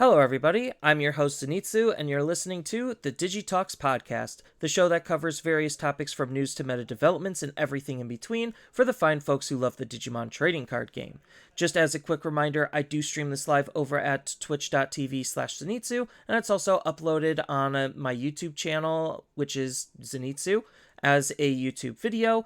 Hello, everybody. I'm your host, Zenitsu, and you're listening to the Digi Talks podcast, the show that covers various topics from news to meta developments and everything in between for the fine folks who love the Digimon trading card game. Just as a quick reminder, I do stream this live over at twitch.tv/Zenitsu, and it's also uploaded on my YouTube channel, which is Zenitsu, as a YouTube video,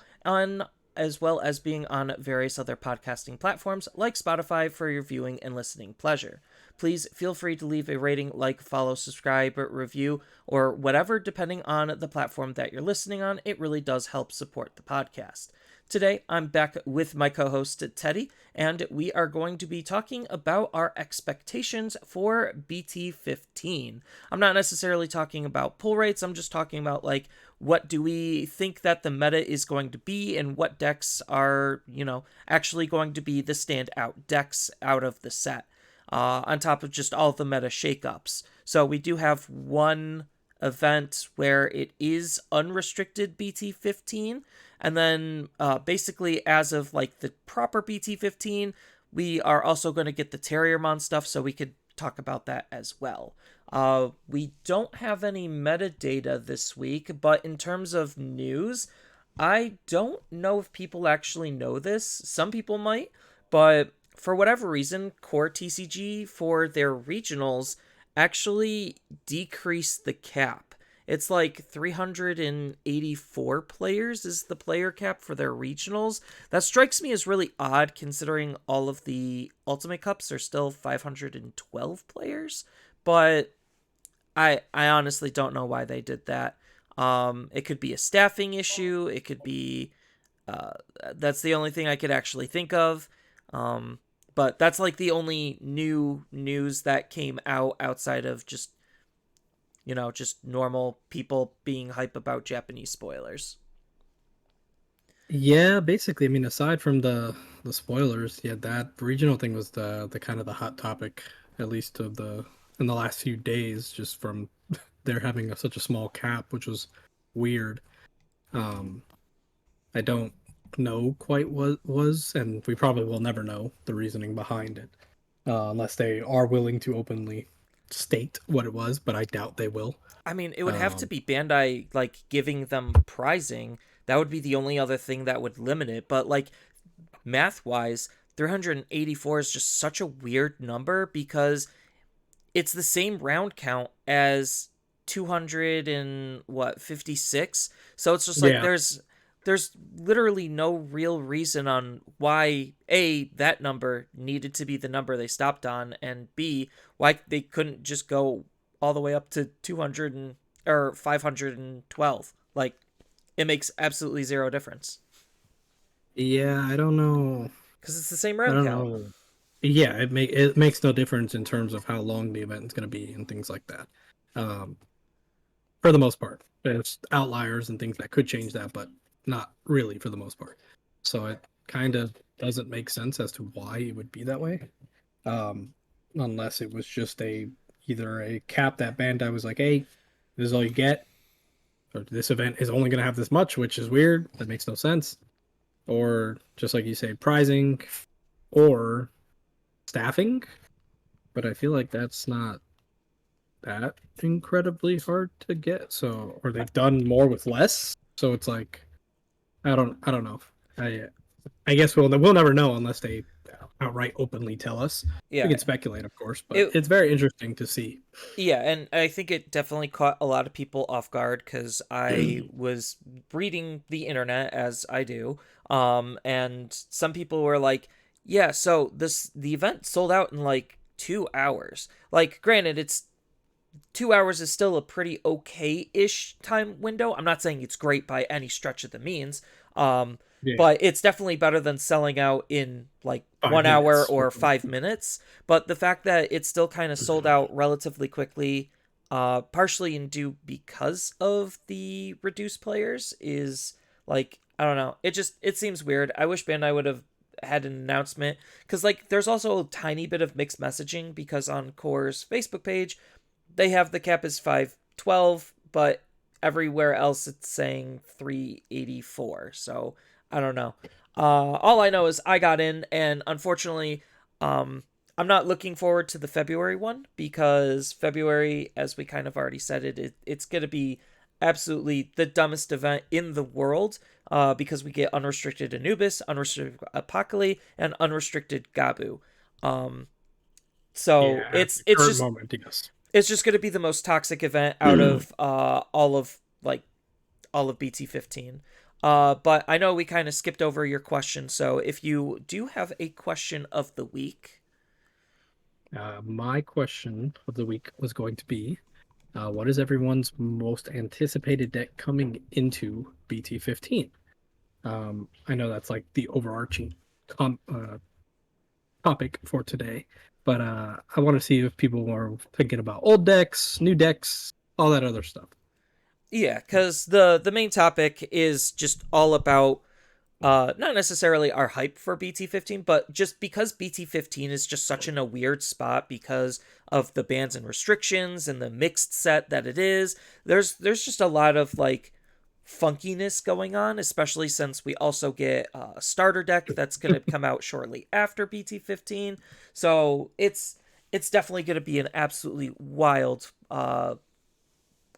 as well as being on various other podcasting platforms like Spotify for your viewing and listening pleasure. Please feel free to leave a rating, like, follow, subscribe, review, or whatever, depending on the platform that you're listening on. It really does help support the podcast. Today, I'm back with my co-host, Teddy, and we are going to be talking about our expectations for BT15. I'm not necessarily talking about pull rates, I'm just talking about, what do we think that the meta is going to be, and what decks are, actually going to be the standout decks out of the set. On top of just all the meta shakeups. So we do have one event where it is unrestricted BT15, and then basically as of the proper BT15, we are also going to get the Terriermon stuff, so we could talk about that as well. We don't have any metadata this week, but in terms of news, I don't know if people actually know this. Some people might, but for whatever reason, Core TCG for their regionals actually decreased the cap. It's 384 players is the player cap for their regionals. That strikes me as really odd considering all of the Ultimate Cups are still 512 players, but I honestly don't know why they did that. It could be a staffing issue. It could be that's the only thing I could actually think of. But that's the only new news that came out outside of just normal people being hype about Japanese spoilers. Yeah, basically, I mean, aside from the spoilers, yeah, that regional thing was the kind of the hot topic, at least of the in the last few days, just from there having such a small cap, which was weird. Um, I don't know quite what was, and we probably will never know the reasoning behind it, unless they are willing to openly state what it was, but I doubt they will. I mean, it would have to Um, be Bandai giving them prizing. That would be the only other thing that would limit it. But math wise, 384 is just such a weird number because it's the same round count as 200 and 56. So it's just yeah, there's literally no real reason on why A, that number needed to be the number they stopped on, and B, why they couldn't just go all the way up to 512. It makes absolutely zero difference yeah, I don't know. because it's the same I round don't count. know. Yeah, it makes no difference in terms of how long the event is going to be and things like that. Um, for the most part, there's outliers and things that could change that, but not really for the most part. So it kind of doesn't make sense as to why it would be that way, um, unless it was just either a cap that Bandai was like, "Hey, this is all you get," or this event is only going to have this much, which is weird. That makes no sense. Or just like you say, prizing, or staffing, but I feel like that's not that incredibly hard to get. So, or they've done more with less. So it's like I don't know. I I guess we'll never know unless they outright openly tell us. We Yeah. can speculate, of course, but It it's very interesting to see. Yeah, and I think it definitely caught a lot of people off guard because I was reading the internet as I do, and some people were like, "Yeah, so the event sold out in 2 hours." Granted, it's 2 hours is still a pretty okay-ish time window. I'm not saying it's great by any stretch of the means, um, Yeah, but it's definitely better than selling out in 5 1 hour minutes. or 5 minutes. But the fact that it's still kind of sold out relatively quickly, partially in due because of the reduced players, is I don't know. It seems weird. I wish Bandai would have had an announcement because there's also a tiny bit of mixed messaging because on Core's Facebook page they have the cap as 512, but everywhere else it's saying 384. So I don't know. All I know is I got in, and unfortunately, um, I'm not looking forward to the February one because February, as we kind of already said it's going to be absolutely the dumbest event in the world because we get unrestricted Anubis, unrestricted Apocalypse, and unrestricted Gabu. Um, so Yeah, at it's the it's current just moment, yes. it's just going to be the most toxic event out of all of BT15. But I know we kind of skipped over your question, so if you do have a question of the week. My question of the week was going to be, what is everyone's most anticipated deck coming into BT15? I know that's like the overarching com topic for today, but I want to see if people are thinking about old decks, new decks, all that other stuff. Yeah, because the main topic is just all about not necessarily our hype for BT15, but just because BT15 is just such in a weird spot because of the bans and restrictions and the mixed set that it is. There's just a lot of like funkiness going on, especially since we also get a starter deck that's going to come out shortly after BT15. So it's definitely going to be an absolutely wild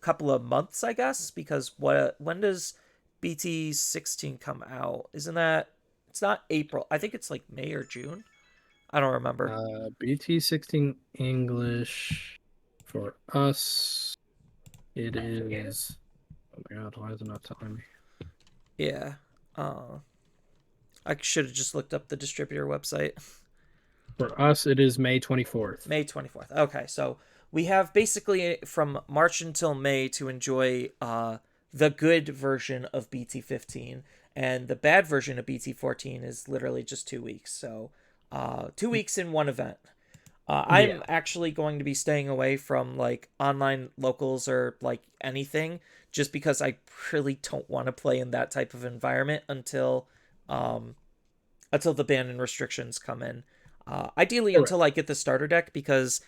couple of months, I guess, because when does BT16 come out? Isn't that it's not April. I think it's like May or June. I don't remember. BT16 English for us, it is. Oh my god, why is it not telling me? Yeah. Uh I should have just looked up the distributor website. For us, it is May 24th. May 24th. Okay, so we have basically from March until May to enjoy the good version of BT15, and the bad version of BT14 is literally just 2 weeks. So 2 weeks in one event. Yeah. I'm actually going to be staying away from like online locals or like anything just because I really don't want to play in that type of environment um, until the ban and restrictions come in. Ideally, Correct. until I get the starter deck, because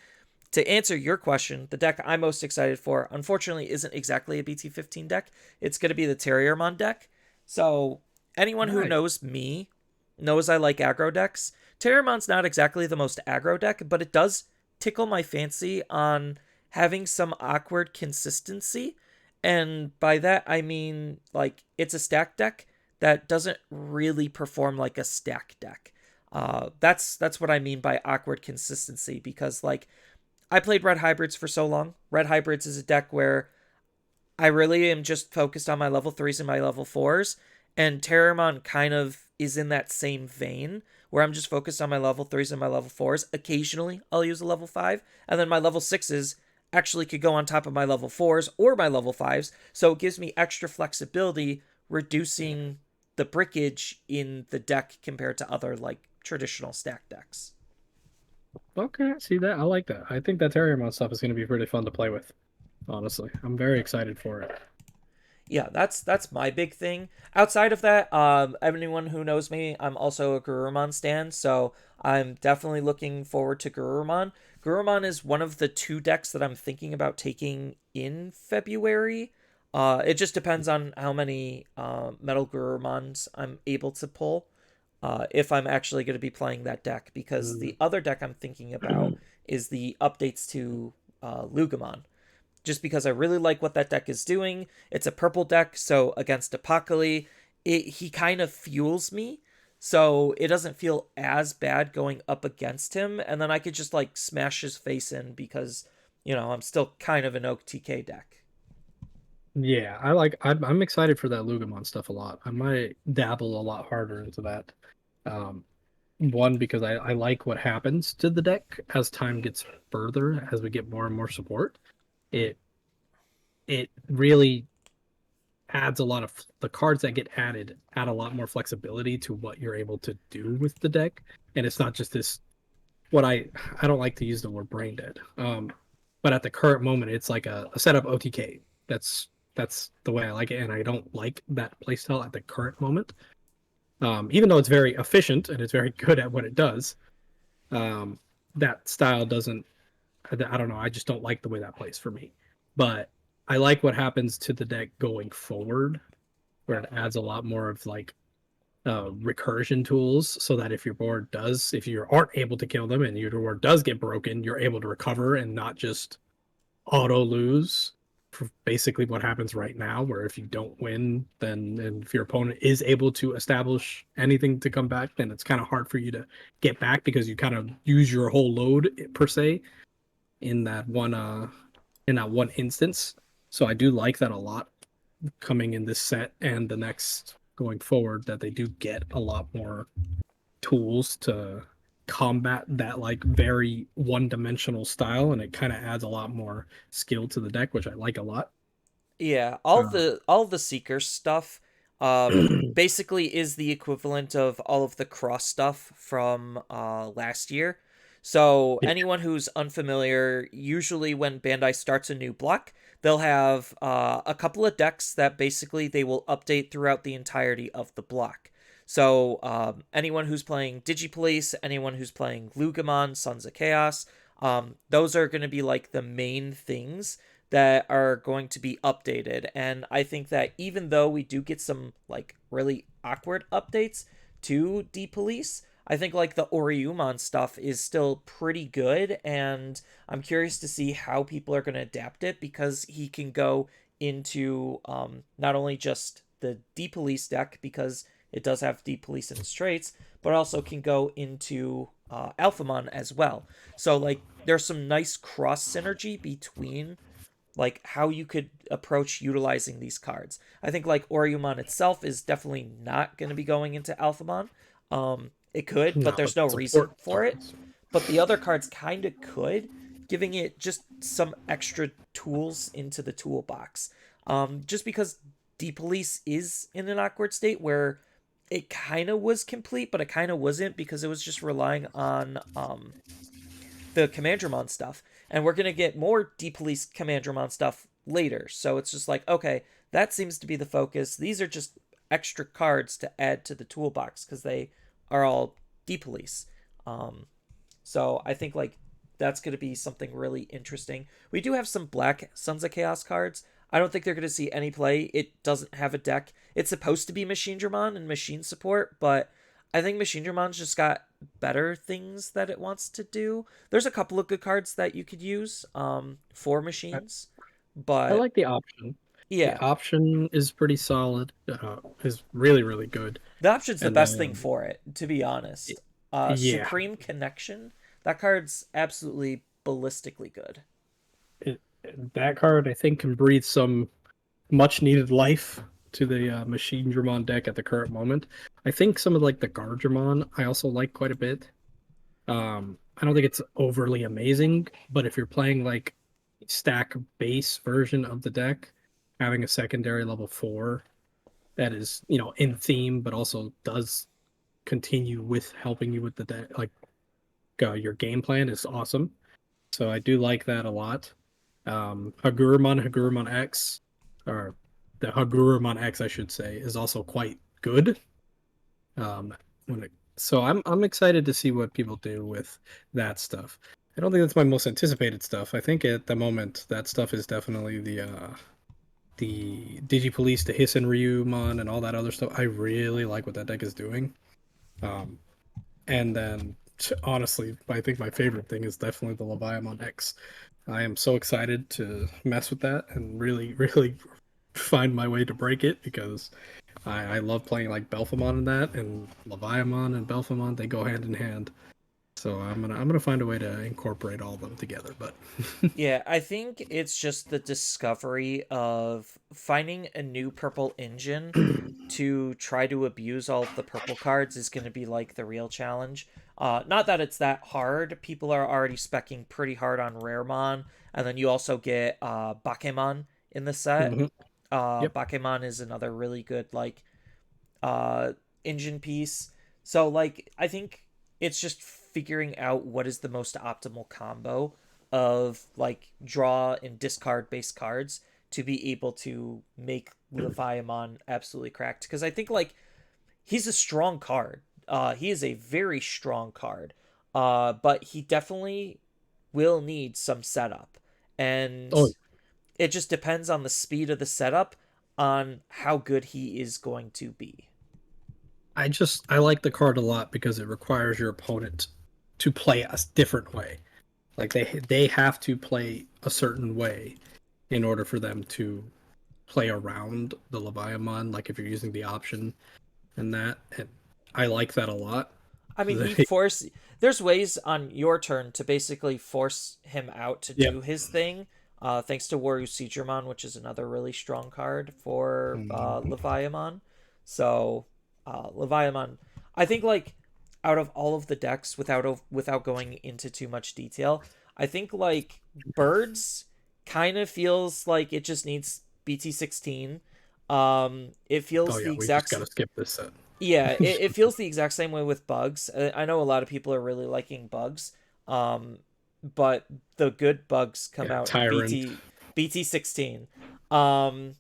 to answer your question, the deck I'm most excited for, unfortunately, isn't exactly a BT15 deck. It's going to be the Terriermon deck. So, anyone who Nice. knows me knows I like aggro decks. Terriermon's not exactly the most aggro deck, but it does tickle my fancy on having some awkward consistency. And by that, I mean, like, it's a stack deck that doesn't really perform like a stack deck. That's what I mean by awkward consistency because like I played Red Hybrids for so long. Red Hybrids is a deck where I really am just focused on my level threes and my level fours, and Terramon kind of is in that same vein where I'm just focused on my level threes and my level fours. Occasionally, I'll use a level five, and then my level sixes actually could go on top of my level fours or my level fives, so it gives me extra flexibility, reducing the brickage in the deck compared to other like traditional stack decks. Okay, see that? I like that. I think that Terriermon stuff is going to be pretty fun to play with. Honestly, I'm very excited for it. Yeah, that's my big thing. Outside of that, anyone who knows me, I'm also a Gurumon stan, so I'm definitely looking forward to Gurumon. Gurumon is one of the two decks that I'm thinking about taking in February. It just depends on how many Metal Gurumons I'm able to pull. If I'm actually going to be playing that deck, because Mm. the other deck I'm thinking about is the updates to Lugamon just because I really like what that deck is doing. It's a purple deck, so against Apocalypse, he kind of fuels me. So it doesn't feel as bad going up against him, and then I could just like smash his face in because, I'm still kind of an OTK deck. Yeah, I like. I'm excited for that Lugamon stuff a lot. I might dabble a lot harder into that. Um, One because I like what happens to the deck as time gets further, as we get more and more support. It it really adds a lot of the cards that get added add a lot more flexibility to what you're able to do with the deck, and it's not just this what I don't like to use the word brain dead. But at the current moment, it's like a setup OTK. That's the way I like it, and I don't like that playstyle at the current moment. Even though it's very efficient and it's very good at what it does, um, that style doesn't. I don't know. I just don't like the way that plays for me. But I like what happens to the deck going forward, where it adds a lot more of like recursion tools so that if you aren't able to kill them and your board does get broken, you're able to recover and not just auto lose. For basically what happens right now, where if you don't win, then and if your opponent is able to establish anything to come back, then it's kind of hard for you to get back because you kind of use your whole load per se in that one instance. So I do like that a lot coming in this set and the next going forward, that they do get a lot more tools to combat that like very one-dimensional style, and it kind of adds a lot more skill to the deck, which I like a lot. Yeah, Uh, all the seeker stuff basically is the equivalent of all of the cross stuff from last year. So yeah, anyone who's unfamiliar, usually when Bandai starts a new block, they'll have a couple of decks that basically they will update throughout the entirety of the block. So anyone who's playing Digipolice, anyone who's playing Lugamon, Sons of Chaos, those are going to be like the main things that are going to be updated. And I think that even though we do get some like really awkward updates to D-Police, I think like the Oriumon stuff is still pretty good, and I'm curious to see how people are going to adapt it because he can go into not only just the D-Police deck because it does have D-Police in straights, but also can go into Alphamon as well. So like there's some nice cross synergy between like how you could approach utilizing these cards. I think like Oriumon itself is definitely not going to be going into Alphamon. It could, but no, but there's no reason support for it. cards. But the other cards kind of could, giving it just some extra tools into the toolbox. Just because D Police is in an awkward state where it kind of was complete, but it kind of wasn't because it was just relying on the Commandramon stuff, and we're gonna get more D-Police Commandramon stuff later. So it's just like, okay, that seems to be the focus. These are just extra cards to add to the toolbox because they are all D-Police. Um, so I think like that's gonna be something really interesting. We do have some Black Sons of Chaos cards. I don't think they're gonna see any play. It doesn't have a deck. It's supposed to be Machine Dramon and machine support, but I think Machine Dramon's just got better things that it wants to do. There's a couple of good cards that you could use for I, machines, I but like the option. The yeah, option is pretty solid. Is really really good. the option's the And best thing then for it, to be honest. yeah, Supreme Connection, that card's absolutely ballistically good. it, that card I think can breathe some much needed life to the Machine Dramon deck at the current moment. I think some of like the Guard I also like quite a bit. I don't think it's overly amazing, but if you're playing like stack base version of the deck, having a secondary level 4 that is, in theme, but also does continue with helping you with the deck, like your game plan is awesome. So I do like that a lot. Hagurumon X, or the Hagurumon X, I should say, is also quite good. So I'm excited to see what people do with that stuff. I don't think that's my most anticipated stuff. I think at the moment that stuff is definitely the Digipolice, the Hiss and Ryumon, and all that other stuff. I really like what that deck is doing. Um, and then honestly, I think my favorite thing is definitely the Leviamon X. I am so excited to mess with that and really, really find my way to break it because I love playing like Belphamon in that, and Leviamon and Belphamon, they go hand in hand. So I'm gonna find a way to incorporate all of them together. But Yeah, I think it's just the discovery of finding a new purple engine to try to abuse all of the purple cards is going to be like the real challenge. Not that it's that hard. People are already specking pretty hard on Raremon, and then you also get Bakemon in the set. mhm, yep, Bakemon is another really good like uh, engine piece. So like I think it's just figuring out what is the most optimal combo of like draw and discard based cards to be able to make Leviamon absolutely cracked. Because I think like he's a strong card. He is a very strong card. But he definitely will need some setup. And oh it just depends on the speed of the setup on how good he is going to be. I like the card a lot because it requires your opponent to play a different way. Like they have to play a certain way in order for them to play around the Leviathan. Like if you're using the option and that, and I like that a lot. I mean, there's ways on your turn to basically force him out to Yep. do his thing. Thanks to Waru Seedramon, which is another really strong card for Mhm. Leviathan. So, Leviathan, I think like out of all of the decks, without going into too much detail, I think like Birds kind of feels like it just needs BT16. It Oh feels yeah, the we just exact gotta skip this set. yeah, it feels the exact same way with bugs. I know a lot of people are really liking bugs, um, but the good bugs come Yeah, out in Tyrant. BT16. Um,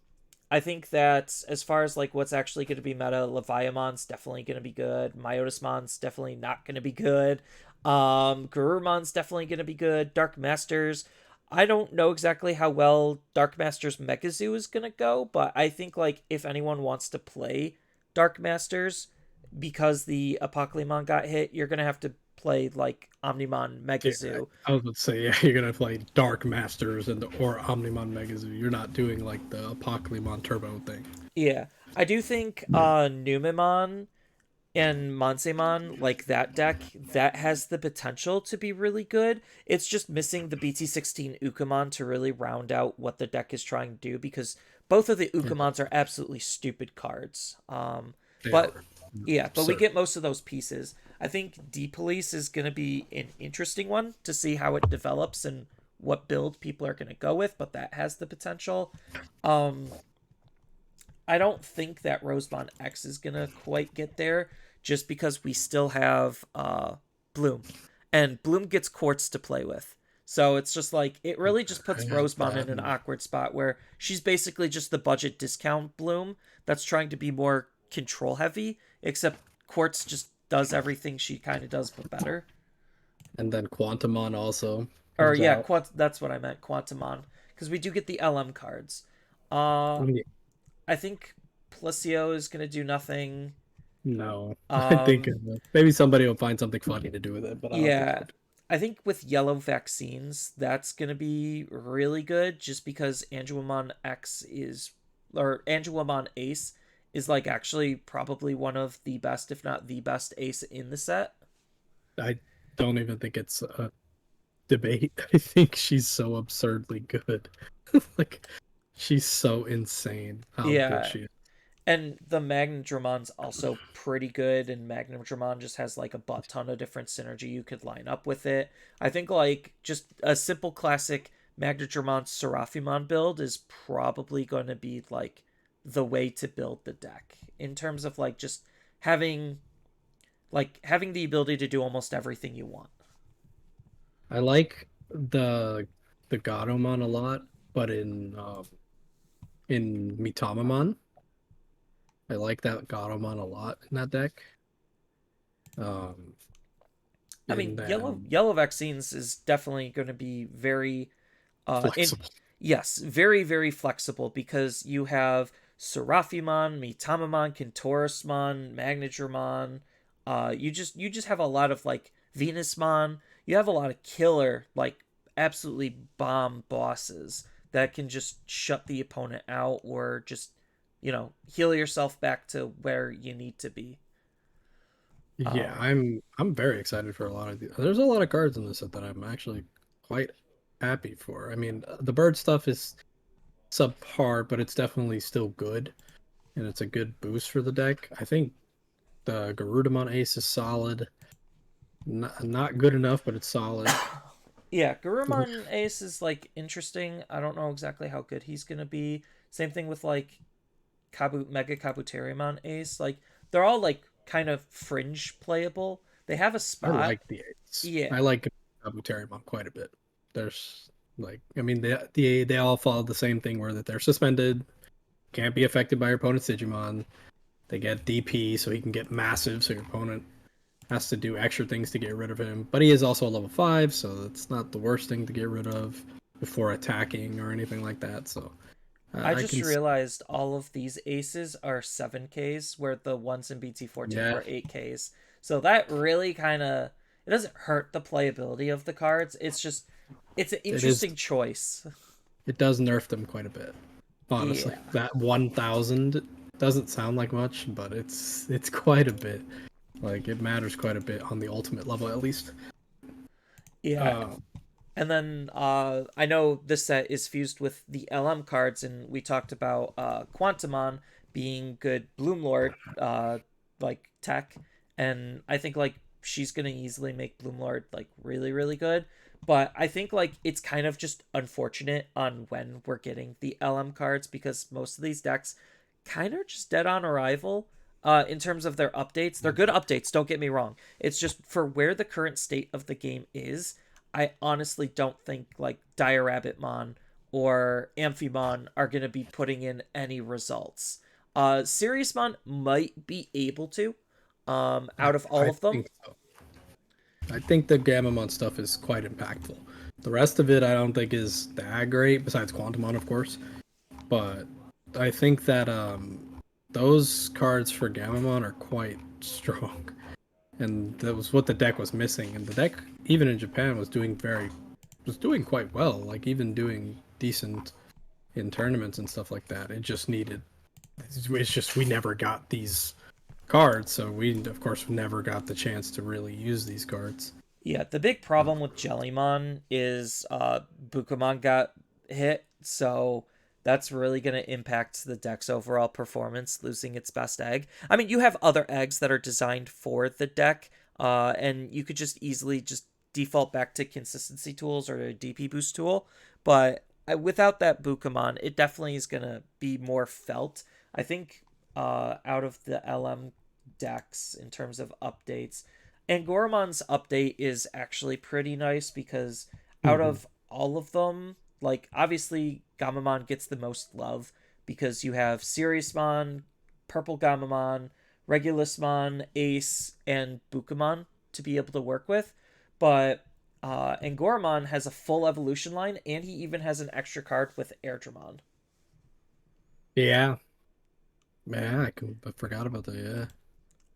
I think that as far as like what's actually going to be meta, Leviamon's definitely going to be good. Myotismon's definitely not going to be good. Garurumon's definitely going to be good. Dark Masters. I don't know exactly how well Dark Masters Megazoo is going to go, but I think like if anyone wants to play Dark Masters, because the Apocalypse got hit, you're gonna have to play like Omnimon Yeah, Megazoo. I was about to say, yeah, you're gonna play Dark Masters or Omnimon Megazoo. You're not doing like the Apocalypse Turbo thing. Yeah, I do think Numemon and Monsemon, like that deck, that has the potential to be really good. It's just missing the BT16 Ukamon to really round out what the deck is trying to do because both of the Yeah, Ukamons are absolutely stupid cards. they But are yeah, but we absurd. get most of those pieces. I think D Police is going to be an interesting one to see how it develops and what build people are going to go with, but that has the potential. Um, I don't think that Rosemont X is gonna quite get there, just because we still have Bloom, and Bloom gets quartz to play with. So it's just like it really just I puts have Rosemont that. in an awkward spot where she's basically just the budget discount Bloom that's trying to be more control heavy, except Quartz just does everything she kind of does but better. And then Quantumon also Or comes yeah, out. That's what I meant, Quantumon, because we do get the LM cards. I Uh, mean, I think Plesio is gonna do nothing. no, I think Um, maybe somebody will find something funny to do with it, but I don't think yeah, they'll do. I think with yellow vaccines, that's gonna be really good, just because Angelomon X is, or Angelomon Ace is like actually probably one of the best, if not the best ace in the set. I don't even think it's a debate. I think she's so absurdly good. Like she's so insane how good Yeah, she is. and the Magnadromon's also pretty good, and Magnadromon just has like a butt ton of different synergy you could line up with it. I think like just a simple classic Magnadromon Seraphimon build is probably going to be like the way to build the deck in terms of like just having having the ability to do almost everything you want. I like the Gatomon a lot, but in Mitamamon, I like that Gatomon a lot in that deck. Um, I mean, and then yellow vaccines is definitely going to be very in flexible. yes, very flexible because you have Seraphimon, Mitamamon, Kintorosmon, Magnadramon. You just have a lot of like Venusmon. You have a lot of killer like absolutely bomb bosses that can just shut the opponent out or just heal yourself back to where you need to be. Yeah, Um, I'm very excited for a lot of these. There's a lot of cards in this set that I'm actually quite happy for. I mean, the bird stuff is subpar, but it's definitely still good, and it's a good boost for the deck. I think the Garudamon Ace is solid. Not good enough, but it's solid. Yeah, Gurumon Ace is like interesting. I don't know exactly how good he's gonna be. Same thing with like Mega Kabuterimon Ace. Like they're all like kind of fringe playable. They have a I spot. like the Ace. I Yeah. like Kabuterimon quite a bit. There's like, I mean, they all follow the same thing where that they're suspended, can't be affected by your opponent's Digimon. They get DP, so he can get massive, so your opponent has to do extra things to get rid of him. But he is also a level 5, so that's not the worst thing to get rid of before attacking or anything like that. So I I just can, realized all of these aces are 7Ks, where the ones in BT14 yeah, were 8Ks. So that really kind of, it doesn't hurt the playability of the cards. It's just, it's an it is. interesting choice. It does nerf them quite a bit. Honestly, Yeah. that 1,000 doesn't sound like much, but it's quite a bit. Like it matters quite a bit on the ultimate level, at least. Yeah. Uh, And then I know this set is fused with the LM cards, and we talked about Quantumon being good Bloomlord like tech, and I think like she's gonna easily make Bloomlord like really really good. But I think like it's kind of just unfortunate on when we're getting the LM cards because most of these decks kind of just dead on arrival. In terms of their updates, they're good updates. Don't get me wrong. It's just for where the current state of the game is. I honestly don't think like Dire Rabbitmon or Amphimon are going to be putting in any results. Seriousmon might be able to, I out of all I of them. think so. I think the Gamamon stuff is quite impactful. The rest of it, I don't think is that great. Besides Quantumon, of course, but I think that those cards for Gamamon are quite strong, and that was what the deck was missing. And the deck, even in Japan, was doing quite well. Like even doing decent in tournaments and stuff like that. It just needed. It's just we never got these cards, so we of course never got the chance to really use these cards. Yeah, the big problem with Jellymon is Bukamon got hit, so that's really going to impact the deck's overall performance, losing its best egg. I mean, you have other eggs that are designed for the deck, and you could just easily just default back to consistency tools or a DP boost tool, but without that Bukamon, it definitely is going to be more felt. I think out of the LM decks in terms of updates, and Goremon's update is actually pretty nice because out Mm-hmm. of all of them, like obviously Gamamon gets the most love because you have Seriousmon, Purple Gamamon, Regulusmon, Ace, and Bukamon to be able to work with. But Angoromon has a full evolution line, and he even has an extra card with Airdramon. Yeah, yeah, I forgot about that. Yeah.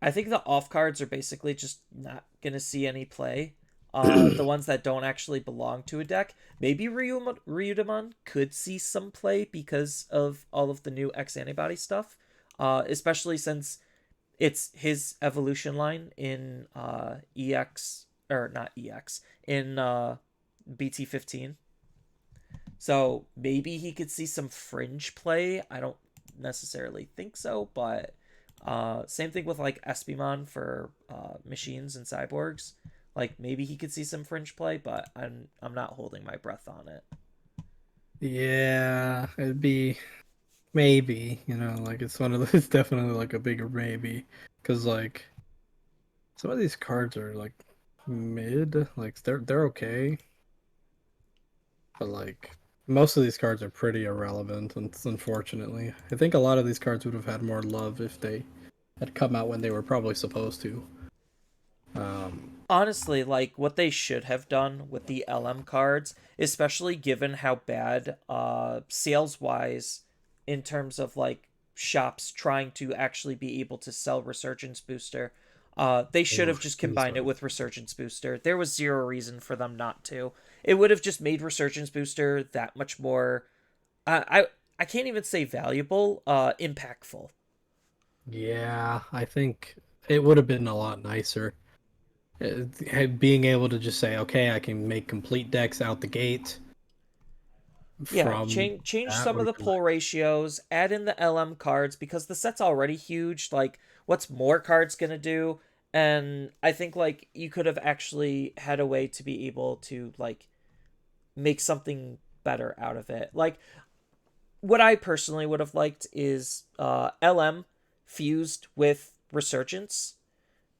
I think the off cards are basically just not gonna see any play. The ones that don't actually belong to a deck. Maybe Ryudamon could see some play because of all of the new X antibody stuff. Especially since it's his evolution line in EX or not EX in BT15. So maybe he could see some fringe play. I don't necessarily think so, but same thing with like Espimon for machines and cyborgs. Like maybe he could see some fringe play, but I'm not holding my breath on it. Yeah, it'd be maybe, like it's one of those, it's definitely like a bigger maybe. Because, like, some of these cards are like mid, like they're okay, but like most of these cards are pretty irrelevant, unfortunately. I think a lot of these cards would have had more love if they had come out when they were probably supposed to. Um, Honestly, like what they should have done with the LM cards, especially given how bad sales wise in terms of like shops trying to actually be able to sell Resurgence Booster, they should have just this combined it one. with Resurgence Booster. There was zero reason for them not to. It would have just made Resurgence Booster that much more I can't even say valuable, impactful. Yeah, I think it would have been a lot nicer. Being able to just say, okay, I can make complete decks out the gate Yeah, from change that some would of the have been pull ratios, add in the LM cards because the set's already huge. Like, what's more cards gonna do? And I think like you could have actually had a way to be able to like make something better out of it. Like what I personally would have liked is LM fused with Resurgence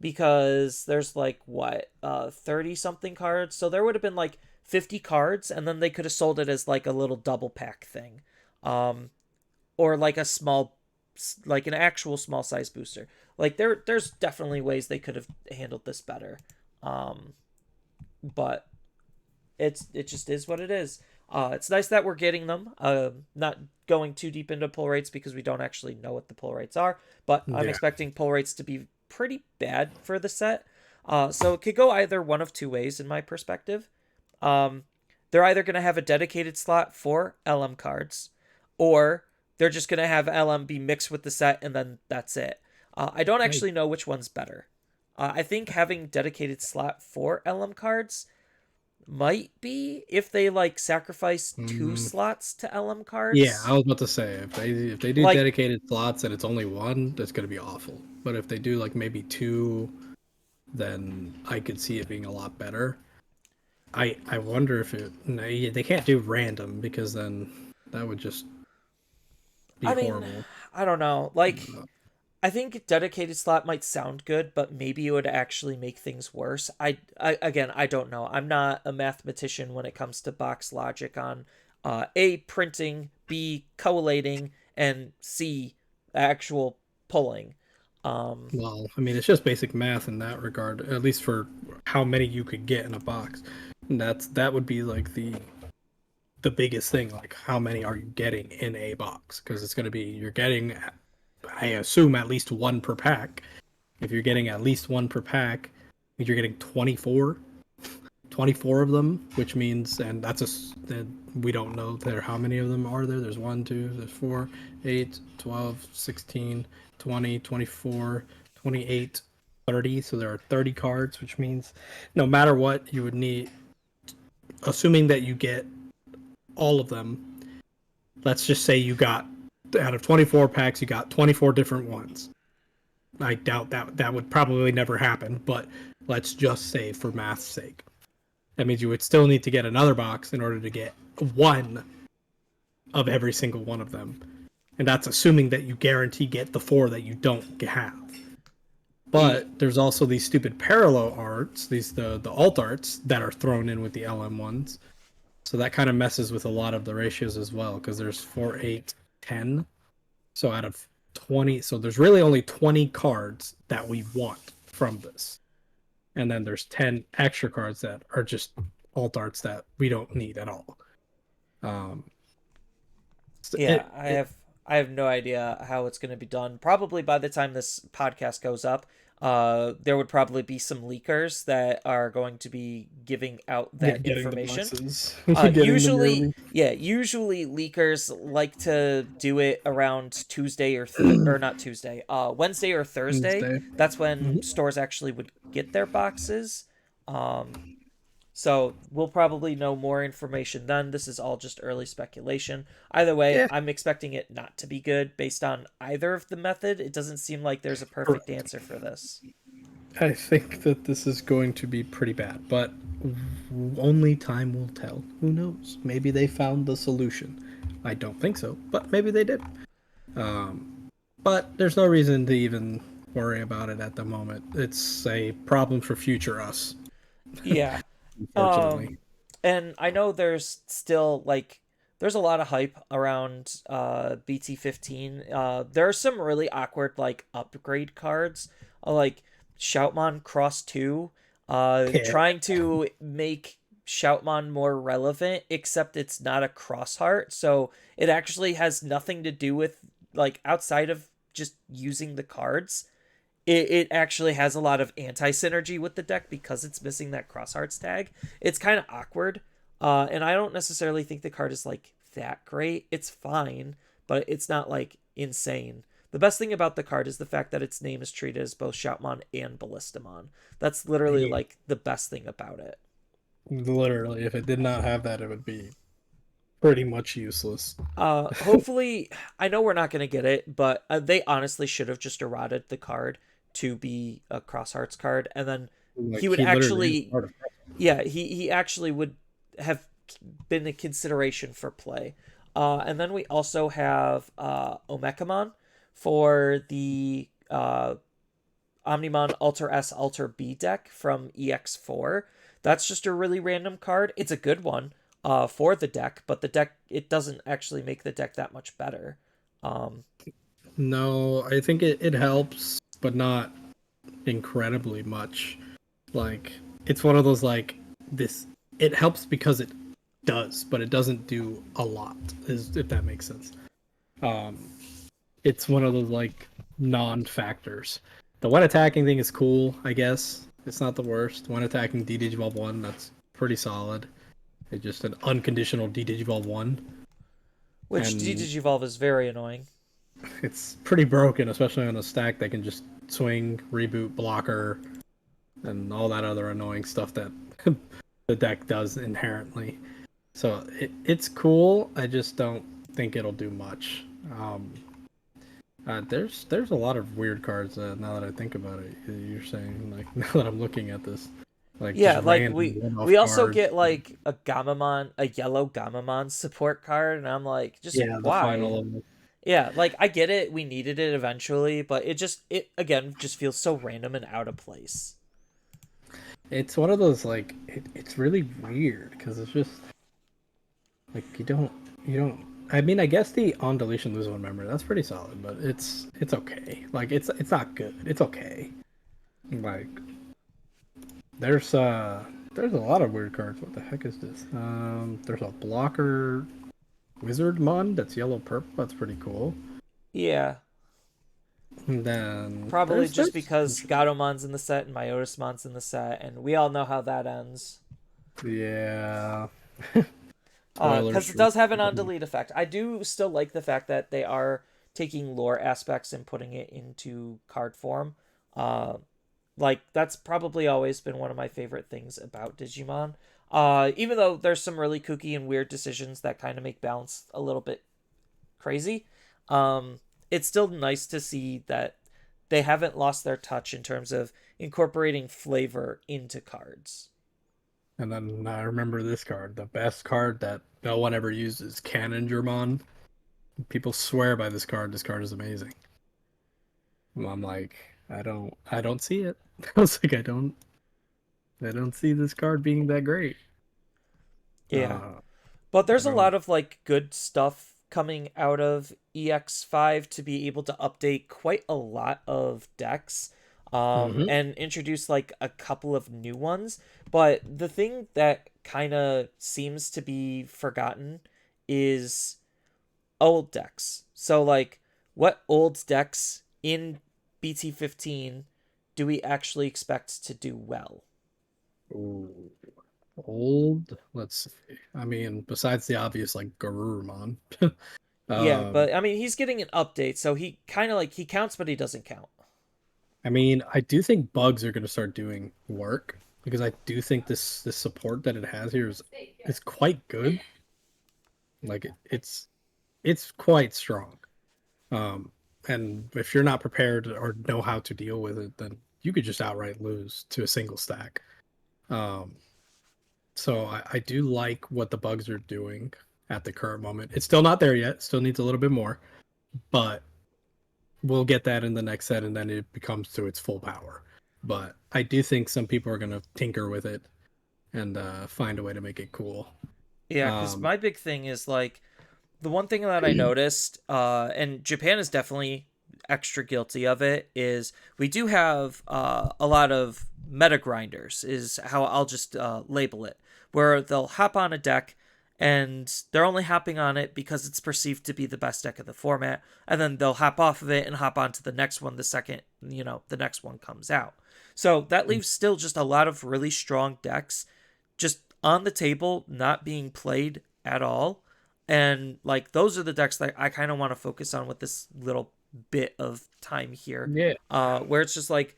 because there's like what 30 something cards, so there would have been like 50 cards, and then they could have sold it as like a little double pack thing, um or like a small, like an actual small size booster. Like there's definitely ways they could have handled this better, but it just is what it is. It's nice that we're getting them. Not going too deep into pull rates because we don't actually know what the pull rates are, but I'm Yeah. expecting pull rates to be pretty bad for the set. So it could go either one of two ways in my perspective. Um, they're either going to have a dedicated slot for LM cards, or they're just going to have LM be mixed with the set and then that's it. I don't I, actually know which one's better. I think having dedicated slot for LM cards might be if they like sacrifice two mm, slots to LM yeah, I cards. was about to say if they do Like, dedicated slots and it's only one, that's gonna be awful. But if they do like maybe two, then I could see it being a lot better. I wonder if it no, they can't do random because then that would just be I mean, horrible. I don't know. Like, Uh, I think dedicated slot might sound good, but maybe it would actually make things worse. I again, I don't know. I'm not a mathematician when it comes to box logic on A, printing, B, collating, and C, actual pulling. Um, well, I mean, it's just basic math in that regard, at least for how many you could get in a box. And that would be like the biggest thing, like how many are you getting in a box? Because it's going to be you're getting, I assume, at least one per pack. If you're getting at least one per pack, you're getting 24 of them, which means, and that's that we don't know there how many of them are there. There's 1, 2, there's 4, 8, 12, 16, 20, 24, 28, 30. So there are 30 cards, which means no matter what, you would need, assuming that you get all of them, let's just say you got, out of 24 packs, you got 24 different ones. I doubt that would probably never happen, but let's just say for math's sake. That means you would still need to get another box in order to get one of every single one of them. And that's assuming that you guarantee get the four that you don't have. e- But there's also these stupid parallel arts, the alt arts that are thrown in with the LM ones. So that kind of messes with a lot of the ratios as well, because there's 4, 8, 10. So out of 20, so there's really only 20 cards that we want from this. And then there's 10 extra cards that are just alt arts that we don't need at all. Um, so yeah, I have no idea how it's going to be done. Probably by the time this podcast goes up, there would probably be some leakers that are going to be giving out yeah, that getting the information. boxes, getting them early. Usually leakers like to do it around Tuesday or not Tuesday, Wednesday or Thursday. Wednesday. That's when Mhm. stores actually would get their boxes. Um, so we'll probably know more information then. This is all just early speculation. Either way, Yeah, I'm expecting it not to be good based on either of the method. It doesn't seem like there's a perfect correct. answer for this. I think that this is going to be pretty bad, but only time will tell. Who knows? Maybe they found the solution. I don't think so, but maybe they did. But there's no reason to even worry about it at the moment. It's a problem for future us, Yeah. Um unfortunately. and I know there's still like there's a lot of hype around BT15. There are some really awkward like upgrade cards, like Shoutmon Cross 2, Yeah, trying to make Shoutmon more relevant, except it's not a cross heart, so it actually has nothing to do with like outside of just using the cards. It actually has a lot of anti synergy with the deck because it's missing that cross hearts tag. It's kind of awkward, and I don't necessarily think the card is like that great. It's fine, but it's not like insane. The best thing about the card is the fact that its name is treated as both Shoutmon and Ballistamon. That's literally yeah. like the best thing about it. Literally, if it did not have that, it would be pretty much useless. Hopefully, I know we're not gonna get it, but they honestly should have just eroded the card to be a cross hearts card, and then he Like would he literally is actually, part of yeah, he actually would have been a consideration for play. And then we also have Omekamon for the Omnimon Alter S Alter B deck from EX4. That's just a really random card. It's a good one for the deck, but the deck it doesn't actually make the deck that much better. Um, No, I think it helps, but not incredibly much. Like it's one of those like this. It helps because it does, but it doesn't do a lot, is if that makes sense. Um, it's one of those like non-factors. The one attacking thing is cool, I guess. It's not the worst. One attacking D Digivolve 1, that's pretty solid. It's just an unconditional D Digivolve 1. Which And Digivolve is very annoying. it's pretty broken, especially on a stack that can just swing, reboot, blocker, and all that other annoying stuff that the deck does inherently. So it's cool. I just don't think it'll do much. There's a lot of weird cards now that I think about it. You're saying like now that I'm looking at this, like just Yeah, like random one-off we also cards. get like a yellow Gamamon support card, and I'm like, just Yeah, the why? final of it. Yeah, like I get it, we needed it eventually, but it again just feels so random and out of place. It's one of those like it's really weird because it's just like you don't. I mean, I guess the on deletion lose one memory that's pretty solid, but it's okay. Like it's not good. It's okay. Like there's there's a lot of weird cards. What the heck is this? There's a blocker wizard mon that's yellow purple. That's pretty cool. Yeah, And then probably just there's because Gadomon's in the set and Myotismon's in the set, and we all know how that ends. yeah. Because Spoilers it for does have an on delete effect. I do still like the fact that they are taking lore aspects and putting it into card form. Uh, like that's probably always been one of my favorite things about Digimon. Even though there's some really kooky and weird decisions that kind of make balance a little bit crazy, it's still nice to see that they haven't lost their touch in terms of incorporating flavor into cards. And then I remember this card, the best card that no one ever uses, Cannongermon. People swear by this card. This card is amazing. I'm like, I don't see it. I was like, I don't see this card being that great. Yeah. Uh, But I there's a don't. lot of like good stuff coming out of EX5 to be able to update quite a lot of decks Hmm. and introduce like a couple of new ones. But the thing that kind of seems to be forgotten is old decks. So like what old decks in BT15 do we actually expect to do well? Ooh, old. Let's see. I mean, besides the obvious like Garurumon. Yeah, um, but I mean he's getting an update, so he kind of like he counts but he doesn't count. I mean, I do think bugs are going to start doing work because I do think this support that it has here is quite good. Like it's quite strong. Um, and if you're not prepared or know how to deal with it, then you could just outright lose to a single stack. Um, so I do like what the bugs are doing at the current moment. It's still not there yet. Still needs a little bit more, but we'll get that in the next set, and then it becomes to its full power. But I do think some people are gonna tinker with it and find a way to make it cool. Yeah, because Um, my big thing is like the one thing that I noticed, and Japan is definitely extra guilty of it, is we do have a lot of meta grinders, is how I'll just label it, where they'll hop on a deck and they're only hopping on it because it's perceived to be the best deck of the format, and then they'll hop off of it and hop onto the next one the second, the next one comes out. So that leaves still just a lot of really strong decks just on the table, not being played at all. And like those are the decks that I kind of want to focus on with this little bit of time here, yeah, where it's just like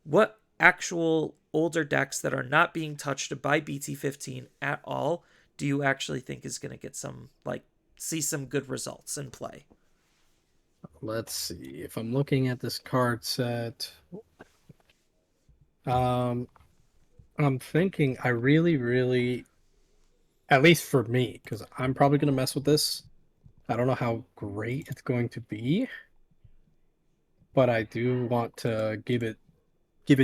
what actual older decks that are not being touched by BT15 at all do you actually think is going to get some like see some good results in play? let's see. If I'm looking at this card set, um, I'm thinking I really, really, at least for me, because I'm probably gonna mess with this. I don't know how great it's going to be, but I do want to give it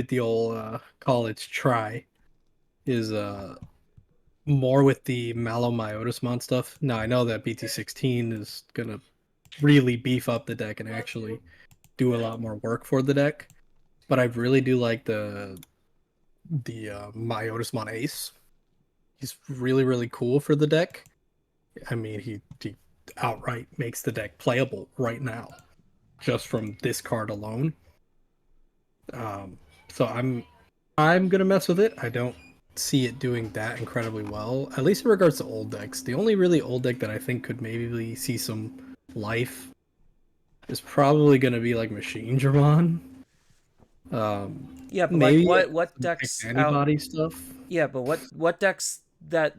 the old college try. Is more with the Malomyotismon stuff. Now I know that BT16 is gonna really beef up the deck and actually do a lot more work for the deck, but I really do like the Myotismon Ace. he's really really cool for the deck. I mean, he outright makes the deck playable right now just from this card alone. Um, so I'm gonna mess with it. I don't see it doing that incredibly well, at least in regards to old decks. The only really old deck that I think could maybe see some life is probably gonna be like Machine Dramon. Yeah, but like Maybe what some fixed decks out? antibody stuff. Yeah, but what decks that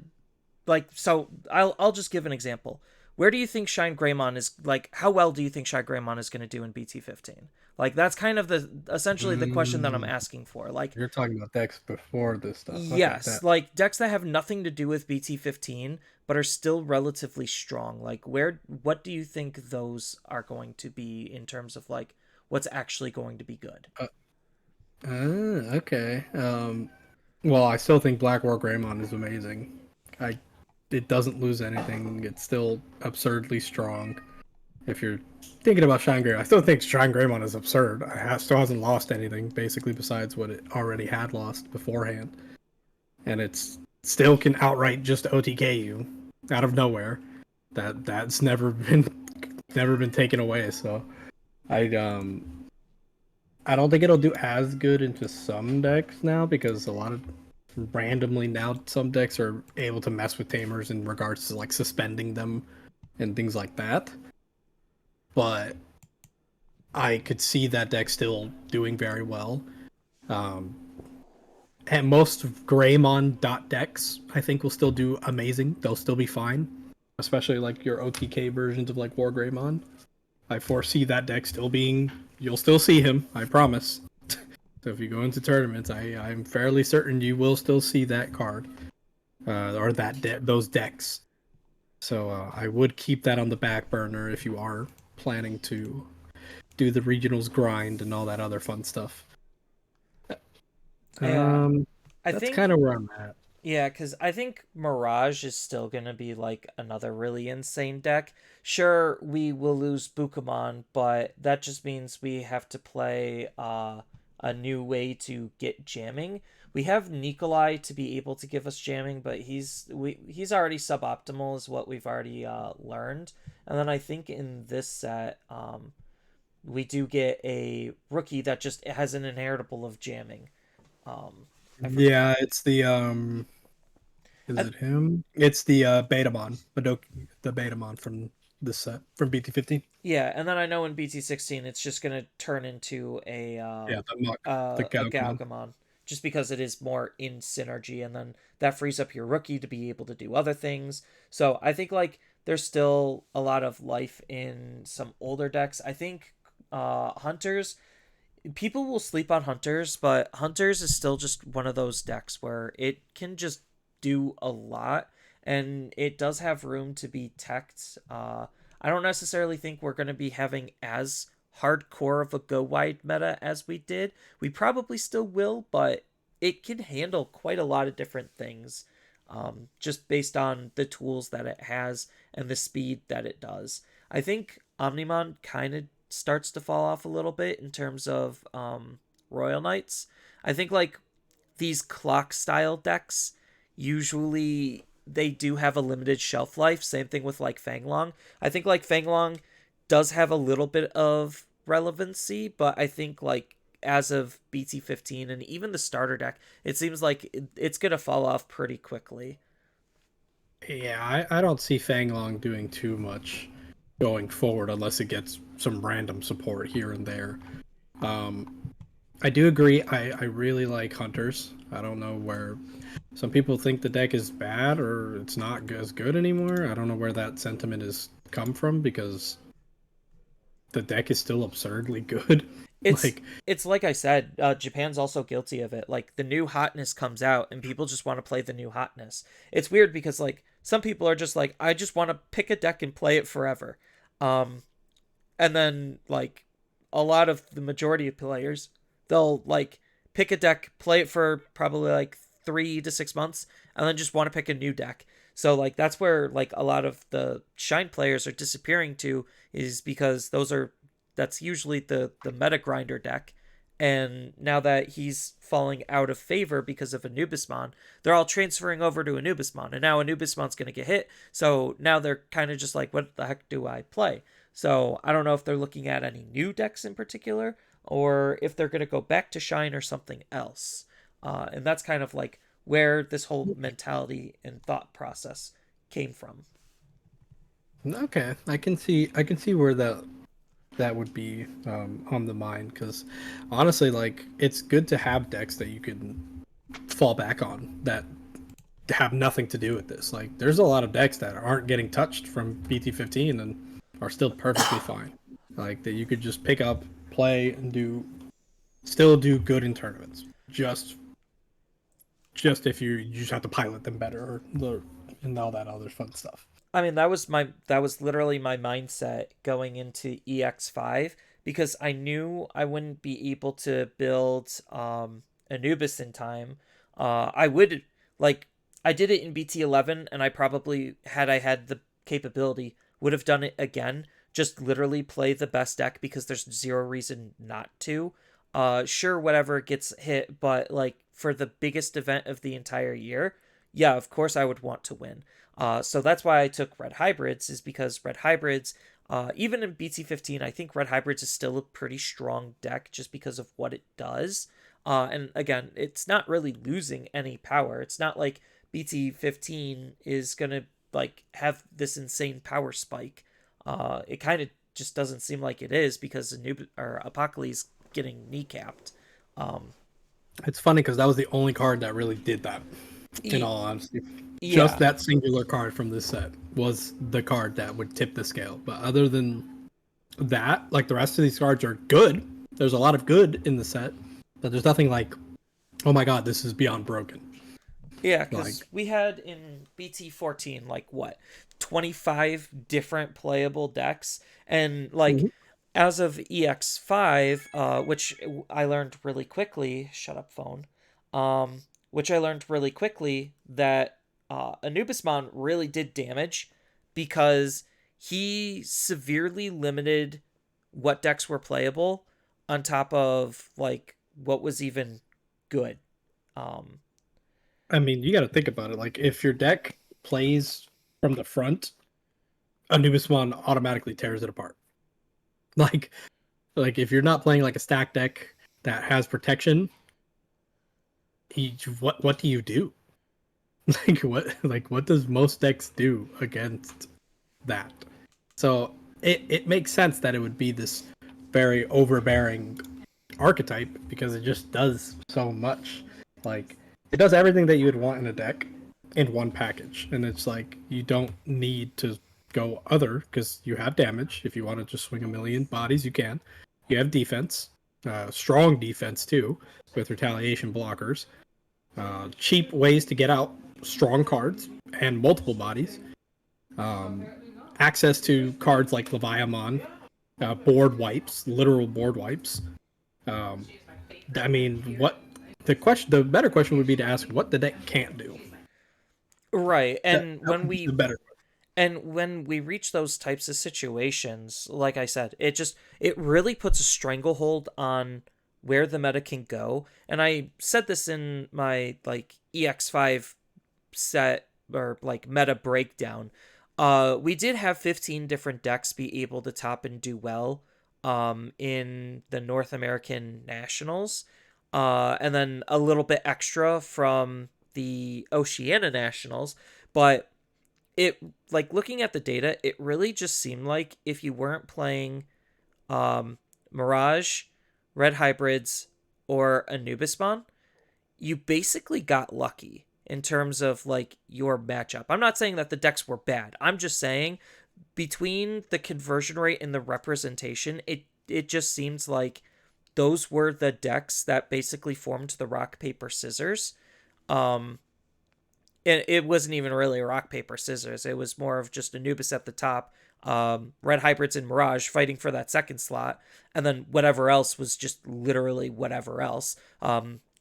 like so I'll just give an example. Where do you think Shine Greymon is like how well do you think Shine Greymon is going to do in BT15? Like that's kind of the essentially the question that I'm Mm, asking for. Like you're talking about decks before this stuff. Okay, yes, that like decks that have nothing to do with BT15 but are still relatively strong. Like what do you think those are going to be in terms of like what's actually going to be good? uh, okay. Well, I still think Black War Greymon is amazing. I it doesn't lose anything. It's still absurdly strong. If you're thinking about Shine Greymon, I still think Shine Greymon is absurd. Still hasn't lost anything basically besides what it already had lost beforehand, and it's still can outright just OTK you out of nowhere. That's never been taken away. So I don't think it'll do as good into some decks now because a lot of randomly now some decks are able to mess with tamers in regards to like suspending them and things like that. But I could see that deck still doing very well. Um, and most of Greymon dot decks, I think, will still do amazing. They'll still be fine, especially like your OTK versions of like War Greymon. I foresee that deck still being. You'll still see him, I promise. So if you go into tournaments, I'm fairly certain you will still see that card or those decks. So I would keep that on the back burner if you are planning to do the regionals grind and all that other fun stuff. Yeah. Um, I that's think kind of where I'm at. Yeah, because I think Mirage is still going to be like another really insane deck. Sure, we will lose Bukamon, but that just means we have to play a new way to get jamming. We have Nikolai to be able to give us jamming, but he's already suboptimal, is what we've already learned. And then I think in this set, we do get a rookie that just has an inheritable of jamming. Um, I forget. Yeah, it's the is it him? It's the Betamon, the Betamon from this set from BT15. Yeah, and then I know in BT16 it's just gonna turn into Yeah, the Muck, the a Gaugumon. Galgamon, just because it is more in synergy, and then that frees up your rookie to be able to do other things. So I think like there's still a lot of life in some older decks. I think Hunters, people will sleep on Hunters, but Hunters is still just one of those decks where it can just do a lot, and it does have room to be teched. I don't necessarily think we're going to be having as hardcore of a go wide meta as we did. We probably still will, but it can handle quite a lot of different things, just based on the tools that it has and the speed that it does. I think Omnimon kind of starts to fall off a little bit in terms of Royal Knights. I think like these clock style decks usually they do have a limited shelf life. Same thing with like Fanglong. I think like Fanglong does have a little bit of relevancy, but I think like as of BT15 and even the starter deck, it seems like it's gonna fall off pretty quickly. Yeah, I don't see Fanglong doing too much going forward unless it gets some random support here and there. Um, I do agree. I really like Hunters. I don't know where some people think the deck is bad or it's not as good anymore. I don't know where that sentiment has come from because the deck is still absurdly good. it's like, it's like I said, Japan's also guilty of it. Like the new hotness comes out and people just want to play the new hotness. It's weird because like some people are just like I just want to pick a deck and play it forever. Um and then like a lot of the majority of players, they'll like pick a deck, play it for probably like 3 to 6 months and then just want to pick a new deck. So like that's where like a lot of the Shine players are disappearing to, is because that's usually the meta grinder deck, And now that he's falling out of favor because of Anubismon, they're all transferring over to Anubismon. And now Anubismon's going to get hit. So now they're kind of just like, what the heck do I play? So I don't know if they're looking at any new decks in particular or if they're going to go back to Shine or something else. And that's kind of like where this whole mentality and thought process came from. Okay, I can see where that would be on the mind because honestly, like it's good to have decks that you can fall back on that have nothing to do with this. Like there's a lot of decks that aren't getting touched from BT15 and are still perfectly fine. Like that you could just pick up, play, and still do good in tournaments. Just if you just have to pilot them better and all that other fun stuff. I mean, that was literally my mindset going into EX5 because I knew I wouldn't be able to build Anubis in time. I would like I did it in BT11 and I probably had I had the capability would have done it again. Just literally play the best deck because there's zero reason not to. Sure, whatever gets hit, but like for the biggest event of the entire year, yeah, of course I would want to win. So that's why I took Red Hybrids, is because Red Hybrids, even in BT15, I think Red Hybrids is still a pretty strong deck just because of what it does. And again, it's not really losing any power. It's not like BT15 is going to like have this insane power spike. It kind of just doesn't seem like it is because Apocalypse getting kneecapped. Um, It's funny because that was the only card that really did that. In e- all honesty, just yeah, that singular card from this set was the card that would tip the scale. But other than that, like the rest of these cards are good. There's a lot of good in the set, but there's nothing like, oh my god, this is beyond broken. yeah, Like, because we had in BT14 like what 25 different playable decks, and like mhm. as of EX5, which I learned really quickly. Shut up, phone. Which I learned really quickly that Anubismon really did damage because he severely limited what decks were playable on top of like what was even good. Um, I mean, you got to think about it. Like, if your deck plays from the front, Anubis One automatically tears it apart. Like, like if you're not playing like a stack deck that has protection, what do you do? Like what does most decks do against that? So it makes sense that it would be this very overbearing archetype because it just does so much. Like it does everything that you would want in a deck in one package, and it's like you don't need to go other because you have damage. If you want to just swing a million bodies, you can. You have defense, strong defense too, with retaliation blockers. Cheap ways to get out strong cards and multiple bodies. Um, Access to cards like Leviathan, board wipes, literal board wipes. Um, I mean, what the question? The better question would be to ask what the deck can't do. right, That would be the better. and when we reach those types of situations, like I said, it really puts a stranglehold on where the meta can go. And I said this in my like EX5 set or like meta breakdown. We did have 15 different decks be able to top and do well in the North American Nationals. And then a little bit extra from the Oceania Nationals, but it like looking at the data, it really just seemed like if you weren't playing um Mirage, Red Hybrids, or Anubismon, you basically got lucky in terms of like your matchup. I'm not saying that the decks were bad. I'm just saying between the conversion rate and the representation, it just seems like those were the decks that basically formed the rock paper scissors. Um it wasn't even really rock paper scissors. It was more of just Anubis at the top, Red Hybrids and Mirage fighting for that second slot, and then whatever else was just literally whatever else.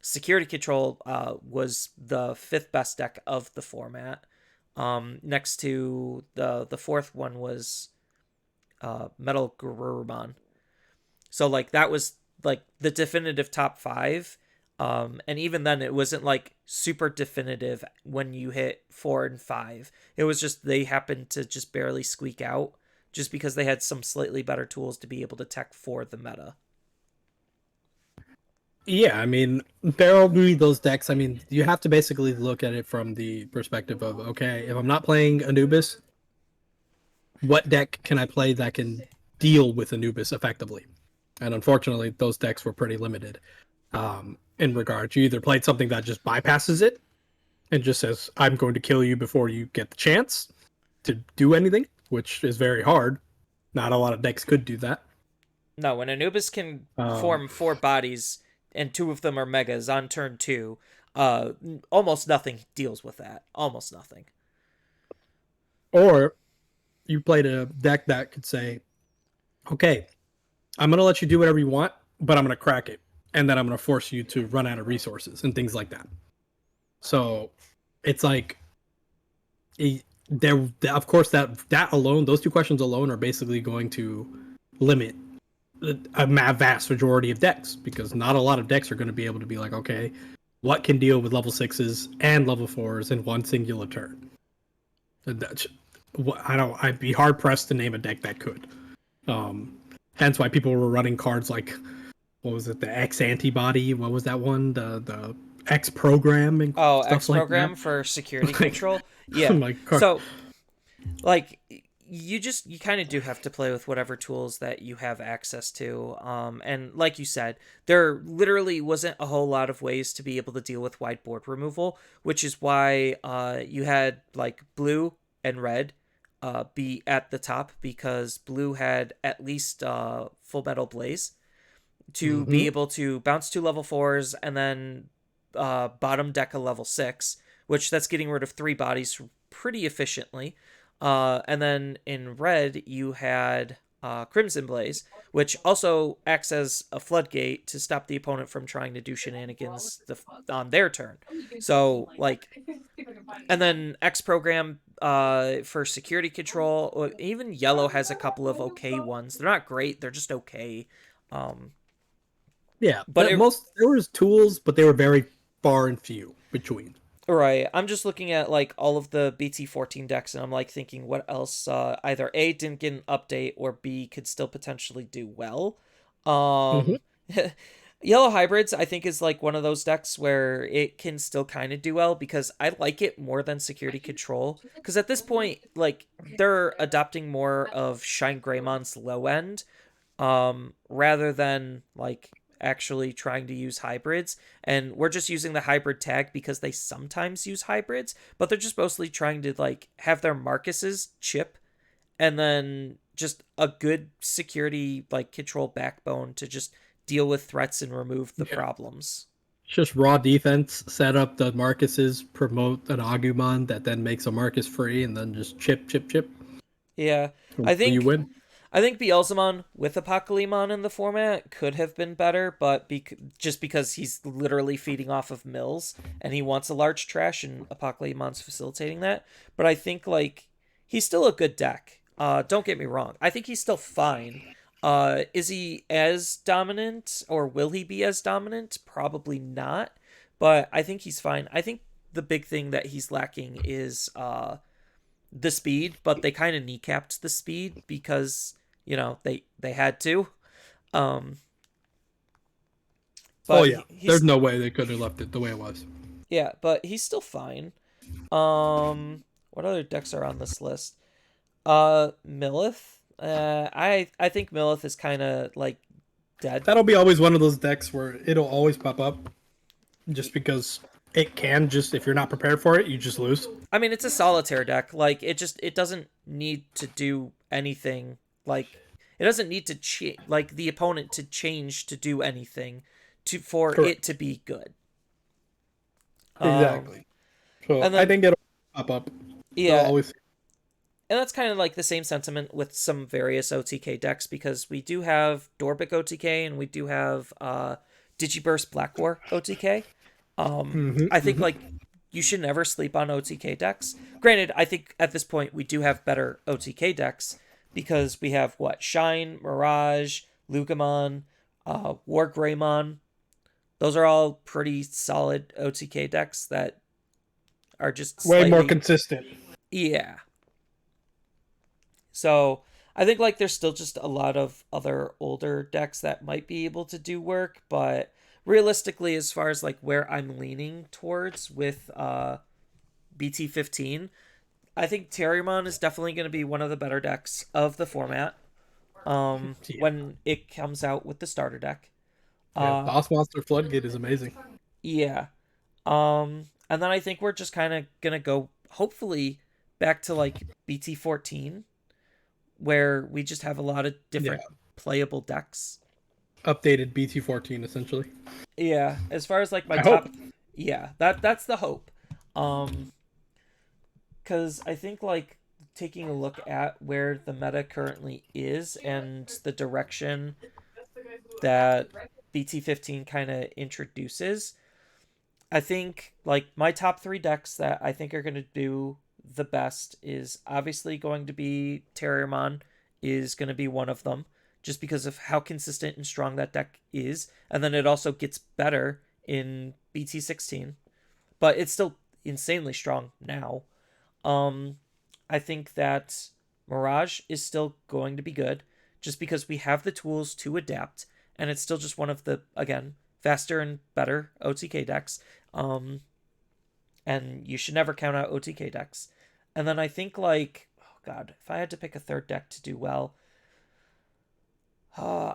Security Control was the fifth best deck of the format. Next to the fourth one was Metal Gururumon. So like that was like the definitive top 5. And even then it wasn't like super definitive when you hit 4 and 5. It was just they happened to just barely squeak out just because they had some slightly better tools to be able to tech for the meta. Yeah, I mean, there will be those decks. I mean, you have to basically look at it from the perspective of, okay, if I'm not playing Anubis, what deck can I play that can deal with Anubis effectively? And unfortunately, those decks were pretty limited. In regard, you either played something that just bypasses it and just says, I'm going to kill you before you get the chance to do anything, which is very hard. Not a lot of decks could do that. No, when Anubis can Um, form 4 bodies and 2 of them are megas on turn 2, uh, almost nothing deals with that. Almost nothing. or you played a deck that could say, okay, I'm going to let you do whatever you want, but I'm going to crack it. And then I'm going to force you to run out of resources and things like that. So it's like, there, of course, that alone, those two questions alone are basically going to limit a vast majority of decks, because not a lot of decks are going to be able to be like, okay, what can deal with level 6s and level 4s in one singular turn? That's, I'd be hard pressed to name a deck that could. Hence why people were running cards like, what was it, the X antibody? What was that one? The X program and Oh, stuff X like that. program for security Like, control. Yeah. my card. So, like, you kind of do have to play with whatever tools that you have access to. And like you said, there literally wasn't a whole lot of ways to be able to deal with wide board removal, which is why you had like blue and red be at the top, because blue had at least Full Metal Blaze to be Mm-hmm. able to bounce 2 level 4s and then bottom deck a level 6, which that's getting rid of 3 bodies pretty efficiently. And then in red, you had Crimson Blaze, which also acts as a floodgate to stop the opponent from trying to do shenanigans on their turn. So, like, and then X program for security control. Even yellow has a couple of okay ones. They're not great, they're just okay. Um, Yeah, but it, there was tools, but they were very far and few between. right, I'm just looking at like all of the BT14 decks, and I'm like thinking what else either A didn't get an update or B could still potentially do well. Mm-hmm. Um, Yellow Hybrids, I think, is like one of those decks where it can still kind of do well because I like it more than Security Control. Because at this point, like, they're adopting more of Shine Greymon's low end, rather than like actually trying to use hybrids. And we're just using the hybrid tag because they sometimes use hybrids, but they're just mostly trying to like have their Marcuses chip and then just a good security like control backbone to just deal with threats and remove the Yeah. problems. It's just raw defense, set up the Marcuses, promote an Agumon that then makes a Marcus free, and then just chip, chip, chip Yeah, I until you think win. I think Beelzemon with Apocalypse in the format could have been better, but just because he's literally feeding off of mills and he wants a large trash, and Apocalypse facilitating that. But I think like he's still a good deck. Don't get me wrong. I think he's still fine. Is he as dominant, or will he be as dominant? Probably not. But I think he's fine. I think the big thing that he's lacking is the speed, but they kind of kneecapped the speed because they had to. Um, Oh but yeah, there's he's no way they could have left it the way it was. yeah, but he's still fine. What other decks are on this list? Millith. I think Millith is kind of like dead. That'll be always one of those decks where it'll always pop up, just because it can. Just if you're not prepared for it, you just lose. I mean, it's a solitaire deck. Like it doesn't need to do anything. Like it doesn't need to like the opponent to change to do anything for it Correct. to be good. Um, Exactly. So and I then think it'll pop up. They'll yeah, always. and that's kind of like the same sentiment with some various OTK decks, because we do have Dorbic OTK and we do have Digiburst Black War OTK. Mm-hmm, I think mm-hmm. like you should never sleep on OTK decks. Granted, I think at this point we do have better OTK decks because we have what Shine, Mirage, Lugamon, War Greymon. Those are all pretty solid OTK decks that are just Way more slightly, consistent. yeah. So I think like there's still just a lot of other older decks that might be able to do work, but realistically, as far as like where I'm leaning towards with BT15, I think Terriermon is definitely going to be one of the better decks of the format. Yeah. When it comes out with the starter deck. Yeah. Uh, Boss Monster Floodgate is amazing. yeah. And then I think we're just kind of gonna go hopefully back to like BT14, where we just have a lot of Yeah. different playable decks. Updated BT14 essentially. Yeah, as far as like my I hope. top, yeah, that's the hope. Um, because I think like taking a look at where the meta currently is and the direction that BT15 kind of introduces, I think like my top three decks that I think are going to do the best is obviously going to be Terriermon is going to be one of them, just because of how consistent and strong that deck is, and then it also gets better in BT16, but it's still insanely strong now. Um, I think that Mirage is still going to be good, just because we have the tools to adapt, and it's still just one of the again faster and better OTK decks. Um, and you should never count out OTK decks. And then I think like, oh god, if I had to pick a third deck to do well, uh,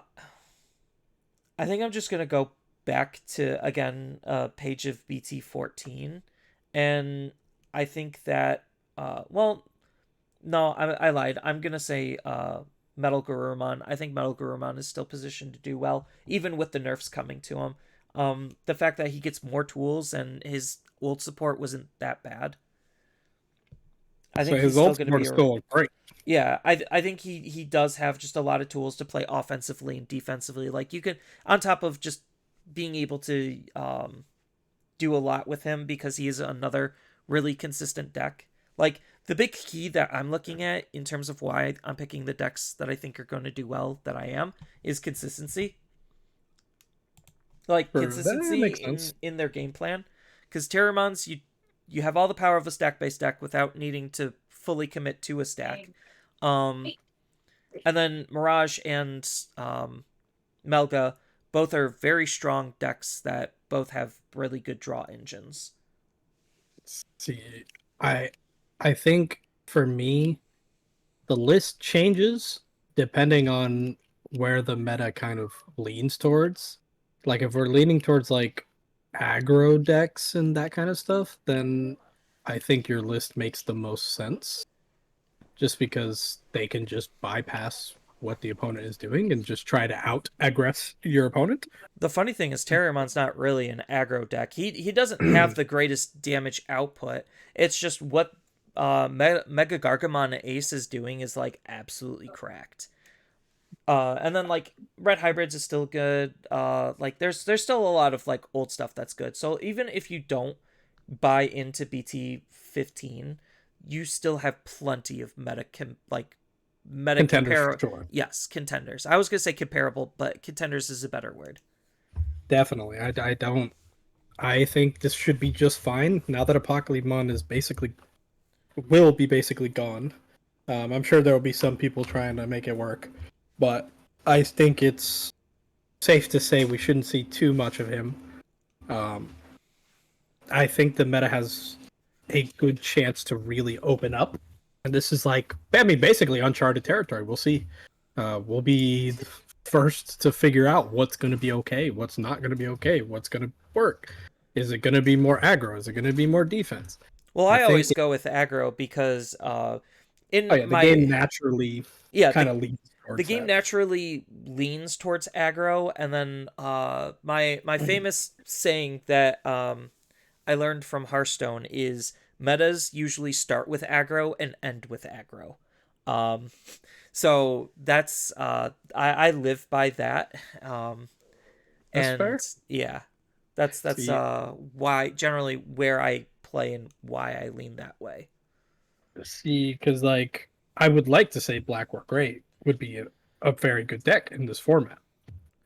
I think I'm just gonna go back to again a page of BT14, and I think that well no I lied. I'm gonna say Metal Garurumon. I think Metal Garurumon is still positioned to do well, even with the nerfs coming to him. The fact that he gets more tools and his ult support wasn't that bad. I So think he's his still ult going to support be is a still great. yeah. I think he does have just a lot of tools to play offensively and defensively. Like you could on top of just being able to do a lot with him because he is another really consistent deck. Like the big key that I'm looking at in terms of why I'm picking the decks that I think are going to do well that I am is consistency. Like For that consistency makes sense. in their game plan, because Terramons you have all the power of a stack based deck without needing to fully commit to a stack. Um, and then Mirage and Melga both are very strong decks that both have really good draw engines. See, I I think for me, the list changes depending on where the meta kind of leans towards. Like if we're leaning towards like aggro decks and that kind of stuff, then I think your list makes the most sense. Just because they can just bypass what the opponent is doing and just try to out aggress your opponent. The funny thing is Terriermon's not really an aggro deck. He doesn't have the greatest damage output. It's just what Mega Gargamon Ace is doing is like absolutely cracked. And then like Red Hybrids is still good. Like there's still a lot of like old stuff that's good. So even if you don't buy into BT15, you still have plenty of meta Contenders for compare. sure. Yes, contenders. I was gonna say comparable, but contenders is a better word. Definitely. I don't. I think this should be just fine now that Apocalypse is basically will be basically gone. I'm sure there will be some people trying to make it work, but I think it's safe to say we shouldn't see too much of him. Um, I think the meta has a good chance to really open up, and this is like, I mean, basically uncharted territory. We'll see. We'll be the first to figure out what's going to be okay, what's not going to be okay, what's going to work. Is it going to be more aggro? Is it going to be more defense? Well, I I think always go with aggro because oh in yeah, the game my naturally yeah kind the of leads the towards game that. naturally leans towards aggro, and then my famous saying that I learned from Hearthstone is metas usually start with aggro and end with aggro. Um, so that's I live by that. That's And fair. yeah, that's See, why generally where I play and why I lean that way. because I would like to say Black or Gray would be a very good deck in this format.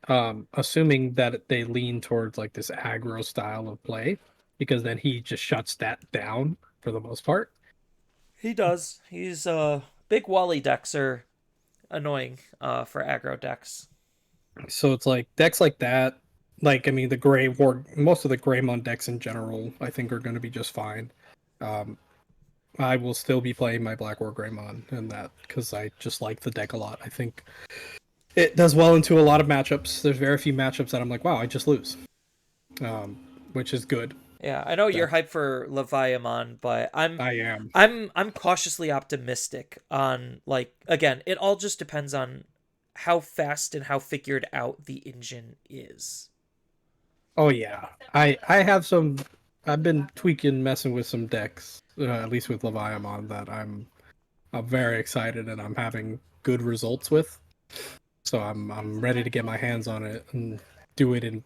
assuming that they lean towards like this aggro style of play, because then he just shuts that down for the most part. He does. He's big Wally decks are annoying for aggro decks. So it's like decks like that, like I mean the gray war, most of the Greymon decks in general, I think are going to be just fine. Um, I will still be playing my Black War Greymon and that because I just like the deck a lot. I think it does well into a lot of matchups. There's very few matchups that I'm like, wow, I just lose, um, which is good. Yeah, I know you're That hyped for Leviathan, but I am. I'm cautiously optimistic on, like, again, it all just depends on how fast and how figured out the engine is. Oh yeah, I have some. I've been tweaking, messing with some decks, at least with Leviathan, that I'm very excited and I'm having good results with. So I'm ready to get my hands on it and do it in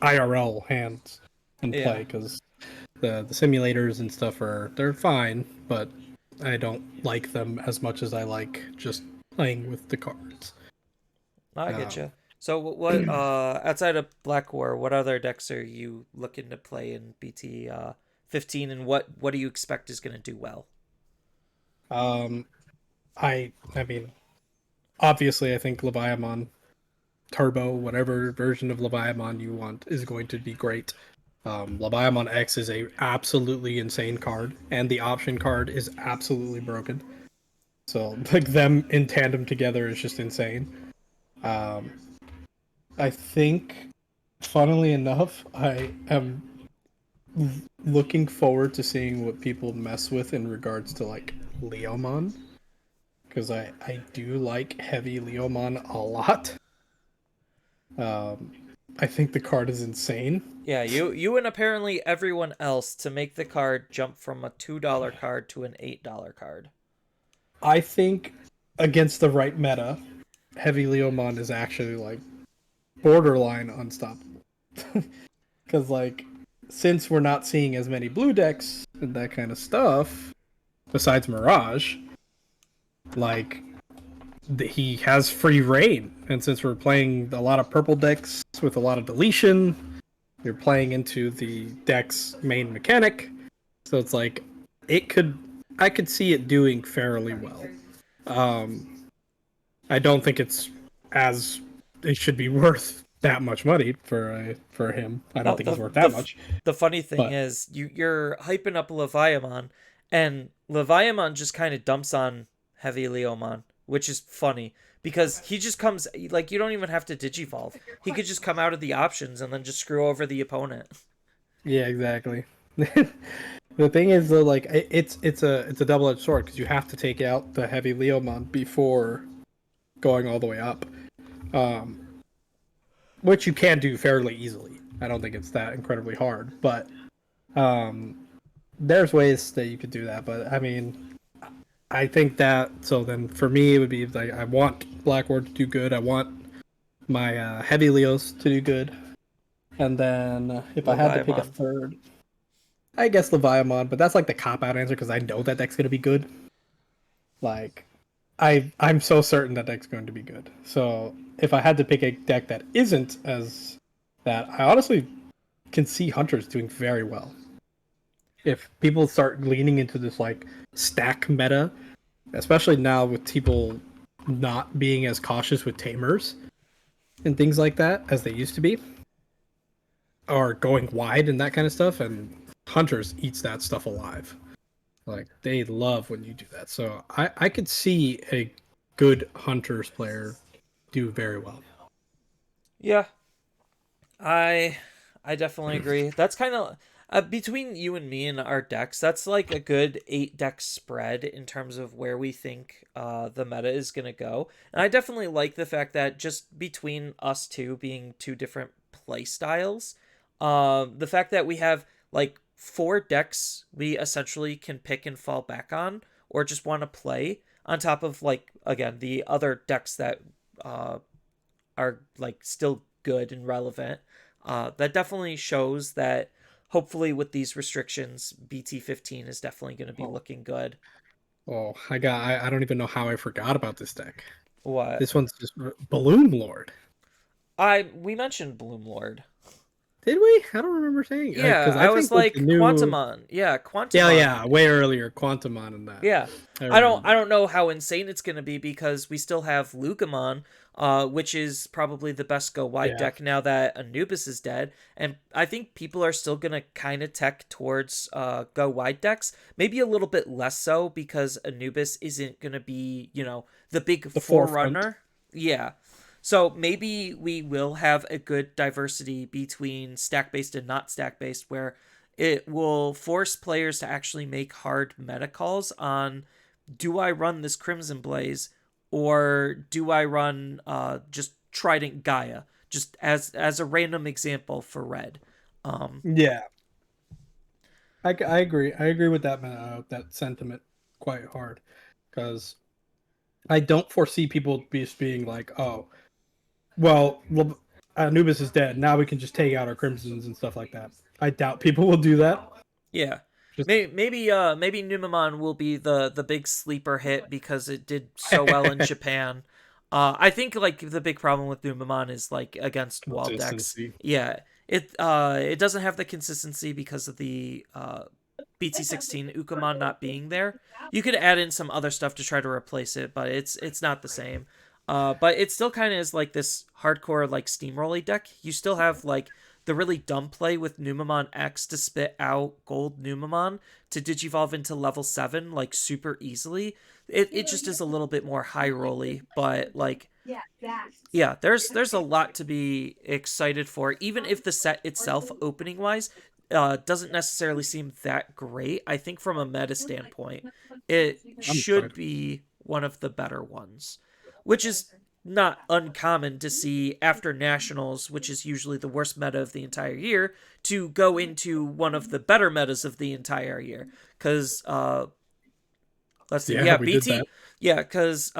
IRL hands and Yeah. play because the simulators and stuff they're fine, but I don't like them as much as I like just playing with the cards. I get Um, you. So what outside of Black War, what other decks are you looking to play in BT 15, and what do you expect is going to do well? um, I mean, obviously, I think Leviathan Turbo, whatever version of Leviathan you want, is going to be great. Leviathan X is a absolutely insane card, and the option card is absolutely broken. So like them in tandem together is just insane. Um, I think, funnily enough, I am looking forward to seeing what people mess with in regards to like Leomon, because I do like heavy Leomon a lot. Um, I think the card is insane. Yeah, you and apparently everyone else to make the card jump from a $2 card to an $8 card. I think against the right meta, heavy Leomon is actually like borderline unstoppable. Because like since we're not seeing as many blue decks and that kind of stuff, besides Mirage, like he has free reign. And since we're playing a lot of purple decks with a lot of deletion, you're playing into the deck's main mechanic. So it's like it could I could see it doing fairly well. Um, I don't think it's as it should be worth that much money for him. I don't No, think he's worth that much. the funny thing But is you're hyping up Leviathan, and Leviathan just kind of dumps on Heavy Leomon, which is funny because he just comes, like, you don't even have to digivolve. He could just come out of the options and then just screw over the opponent. yeah, exactly. The thing is though, like it's a double edged sword because you have to take out the heavy Leomon before going all the way up, um, which you can do fairly easily. I don't think it's that incredibly hard, but um, there's ways that you could do that. But I mean, I think that so then for me it would be like I want Blackboard to do good. I want my heavy Leos to do good, and then if I had to pick a Leviathan. third, I guess Leviathan. But that's like the cop out answer because I know that deck's gonna be good. Like I'm so certain that deck's going to be good. So if I had to pick a deck that isn't as that, I honestly can see Hunters doing very well. If people start leaning into this like stack meta, especially now with people not being as cautious with tamers and things like that as they used to be, or going wide and that kind of stuff, and Hunters eats that stuff alive. Like they love when you do that. So I could see a good Hunters player do very well. Yeah, I I definitely agree. That's kind of between you and me and our decks. That's like a good 8 deck spread in terms of where we think the meta is gonna go. And I definitely like the fact that just between us two being two different play styles, the fact that we have like 4 decks we essentially can pick and fall back on, or just want to play on top of, like, again, the other decks that uh are like still good and relevant. That definitely shows that hopefully with these restrictions, BT15 is definitely going to be Oh, looking good. I don't even know how I forgot about this deck. What? This one's just Balloon Lord. We mentioned Bloomlord. Did we? I don't remember saying Yeah, because I I was think with the like new, Quantumon. Yeah, yeah, Quantumon. yeah, way earlier, Quantumon and that. Yeah. I I remember. don't know how insane it's gonna be because we still have Lucamon, which is probably the best go wide Yeah, deck now that Anubis is dead. And I think people are still gonna kinda tech towards go wide decks. Maybe a little bit less so because Anubis isn't gonna be, the big the forefront. forerunner. Yeah. So maybe we will have a good diversity between stack based and not stack based where it will force players to actually make hard meta calls on, do I run this Crimson Blaze or do I run just Trident Gaia, just as a random example for red. Um, Yeah, I agree. I agree with that sentiment quite hard because I don't foresee people just being like, oh, well, Anubis is dead. Now we can just take out our crimsons and stuff like that. I doubt people will do that. yeah. Just Maybe Numemon will be the big sleeper hit because it did so well in Japan. I think like the big problem with Numemon is like against wall decks. consistency. Yeah, it doesn't have the consistency because of the BT16 Ukamon not being there. You could add in some other stuff to try to replace it, but it's not the same. But it still kind of is like this hardcore like steamrolly deck. You still have like the really dumb play with Numemon X to spit out gold Numemon to digivolve into level 7 like super easily. It just is a little bit more high rolly, but like yeah, there's a lot to be excited for, even if the set itself, opening wise, doesn't necessarily seem that great. I think from a meta standpoint, it I'm should excited. be one of the better ones, which is not uncommon to see after nationals, which is usually the worst meta of the entire year, to go into one of the better metas of the entire year. Because let's see, Yeah, yeah, we did that. Because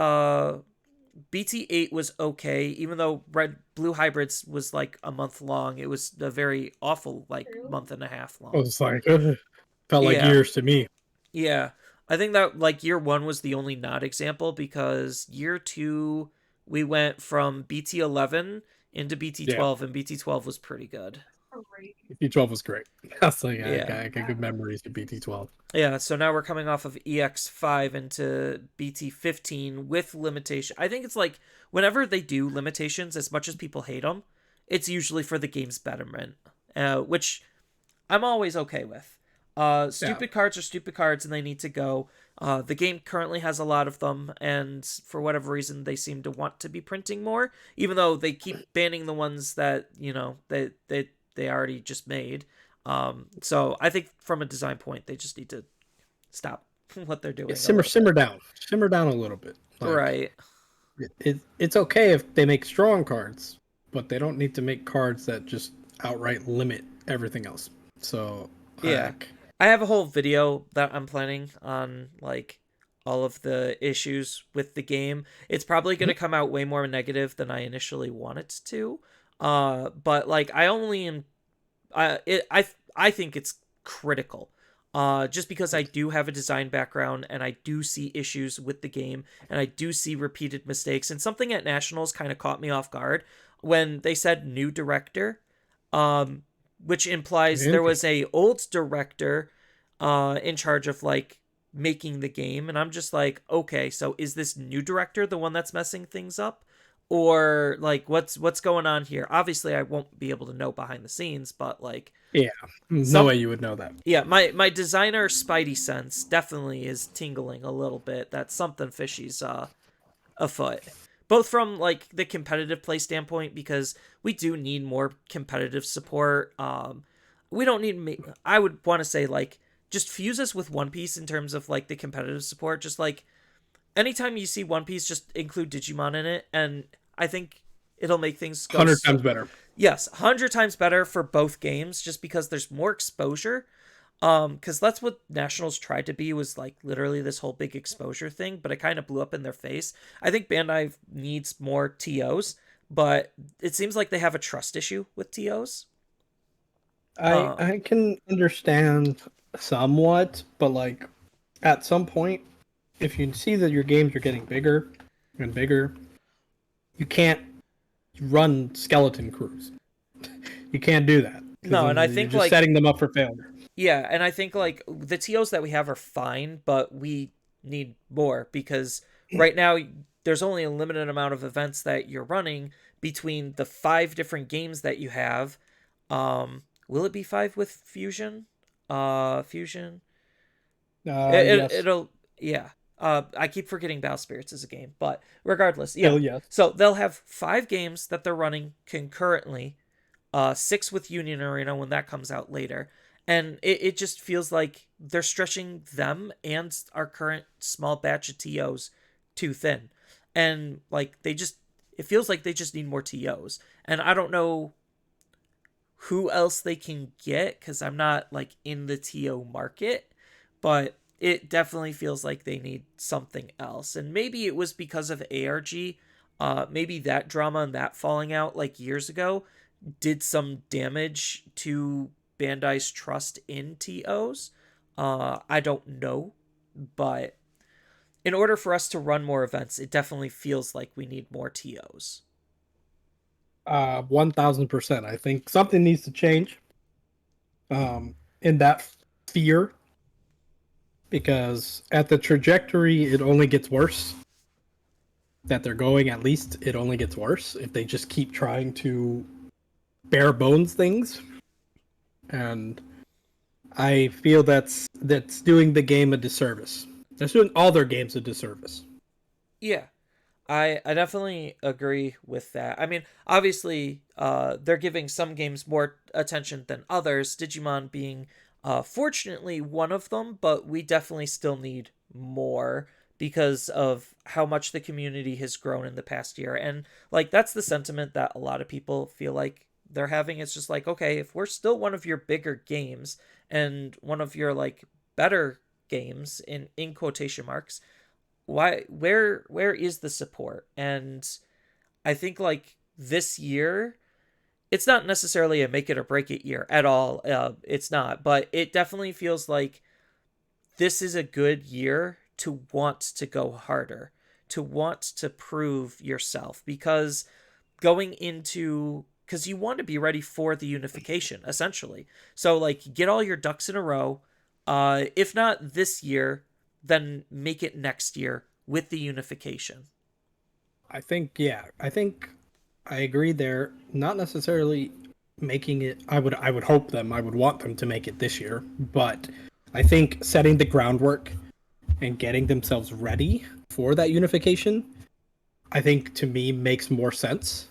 BT8 was okay, even though Red Blue Hybrids was like a month long. It was a very awful like month and a half I long. was like, ugh, felt like Yeah, years to me. yeah. I think that like year one was the only not example because year two we went from BT11 into Yeah, BT12 and BT12 was pretty good. BT12 was great. I was like, Yeah. I got good memories of BT12. Yeah, so now we're coming off of EX5 into BT15 with limitation. I think it's like whenever they do limitations, as much as people hate them, it's usually for the game's betterment, which I'm always okay with. Yeah, Stupid cards are stupid cards and they need to go. The game currently has a lot of them, and for whatever reason, they seem to want to be printing more, even though they keep banning the ones that, they already just made. So I think from a design point, they just need to stop what they're yeah, doing a simmer little bit. simmer down a little bit. Like Right. it's okay if they make strong cards, but they don't need to make cards that just outright limit everything else. So Yeah. like, I have a whole video that I'm planning on like all of the issues with the game. It's probably going to come out way more negative than I initially want it to. But like I only am I think it's critical. Just because I do have a design background and I do see issues with the game and I do see repeated mistakes, and something at Nationals kind of caught me off guard when they said new director, um, which implies there was interesting. a old director in charge of like making the game, and I'm just like, okay, so is this new director the one that's messing things up? Or like what's going on here? Obviously I won't be able to know behind the scenes, but like Yeah, no some way you would know that. yeah, my designer spidey sense definitely is tingling a little bit that something fishy's afoot. Both from like the competitive play standpoint, because we do need more competitive support. We don't need. I would want to say like just fuse us with One Piece in terms of like the competitive support. Just like anytime you see One Piece, just include Digimon in it, and I think it'll make things go. 100 times better. Yes, 100 times better for both games, just because there's more exposure. Because that's what Nationals tried to be, was like literally this whole big exposure thing, but it kind of blew up in their face. I think Bandai needs more TOs, but it seems like they have a trust issue with TOs. Um, I can understand somewhat, but like at some point, if you see that your games are getting bigger and bigger, you can't. run skeleton crews. You can't do that because No, and I you're think just like setting them up for failure. yeah, and I think like the TOs that we have are fine, but we need more because right now there's only a limited amount of events that you're running between the 5 different games that you have. Will it be 5 with Fusion? Fusion. Yes, It'll yeah. I keep forgetting Battle Spirits is a game, but regardless, yeah. still yes. So they'll have 5 games that they're running concurrently, 6 with Union Arena when that comes out later. And it just feels like they're stretching them and our current small batch of TOs too thin. And like it feels like they just need more TOs. And I don't know who else they can get because I'm not like in the TO market, but it definitely feels like they need something else. And maybe it was because of ARG. Maybe that drama and that falling out like years ago did some damage to Bandai's trust in TOs. I don't know, but in order for us to run more events, it definitely feels like we need more TOs. 1000%. I think something needs to change in that sphere because at the trajectory, it only gets worse. That they're going, at least it only gets worse if they just keep trying to bare bones things. And I feel that's doing the game a disservice. That's doing all their games a disservice. Yeah, I definitely agree with that. I mean, obviously, they're giving some games more attention than others. Digimon being, fortunately, one of them, but we definitely still need more because of how much the community has grown in the past year. And like that's the sentiment that a lot of people feel like they're having. It's just like, okay, if we're still one of your bigger games and one of your like better games in quotation marks, where is the support? And I think like this year it's not necessarily a make it or break it year at all. It's not, but it definitely feels like this is a good year to want to go harder, to want to prove yourself because going into because you want to be ready for the unification essentially. So like get all your ducks in a row. If not this year, then make it next year with the unification. I think, yeah, I think I agree there. Not necessarily making it. I would hope them. I would want them to make it this year, but I think setting the groundwork and getting themselves ready for that unification, I think to me makes more sense.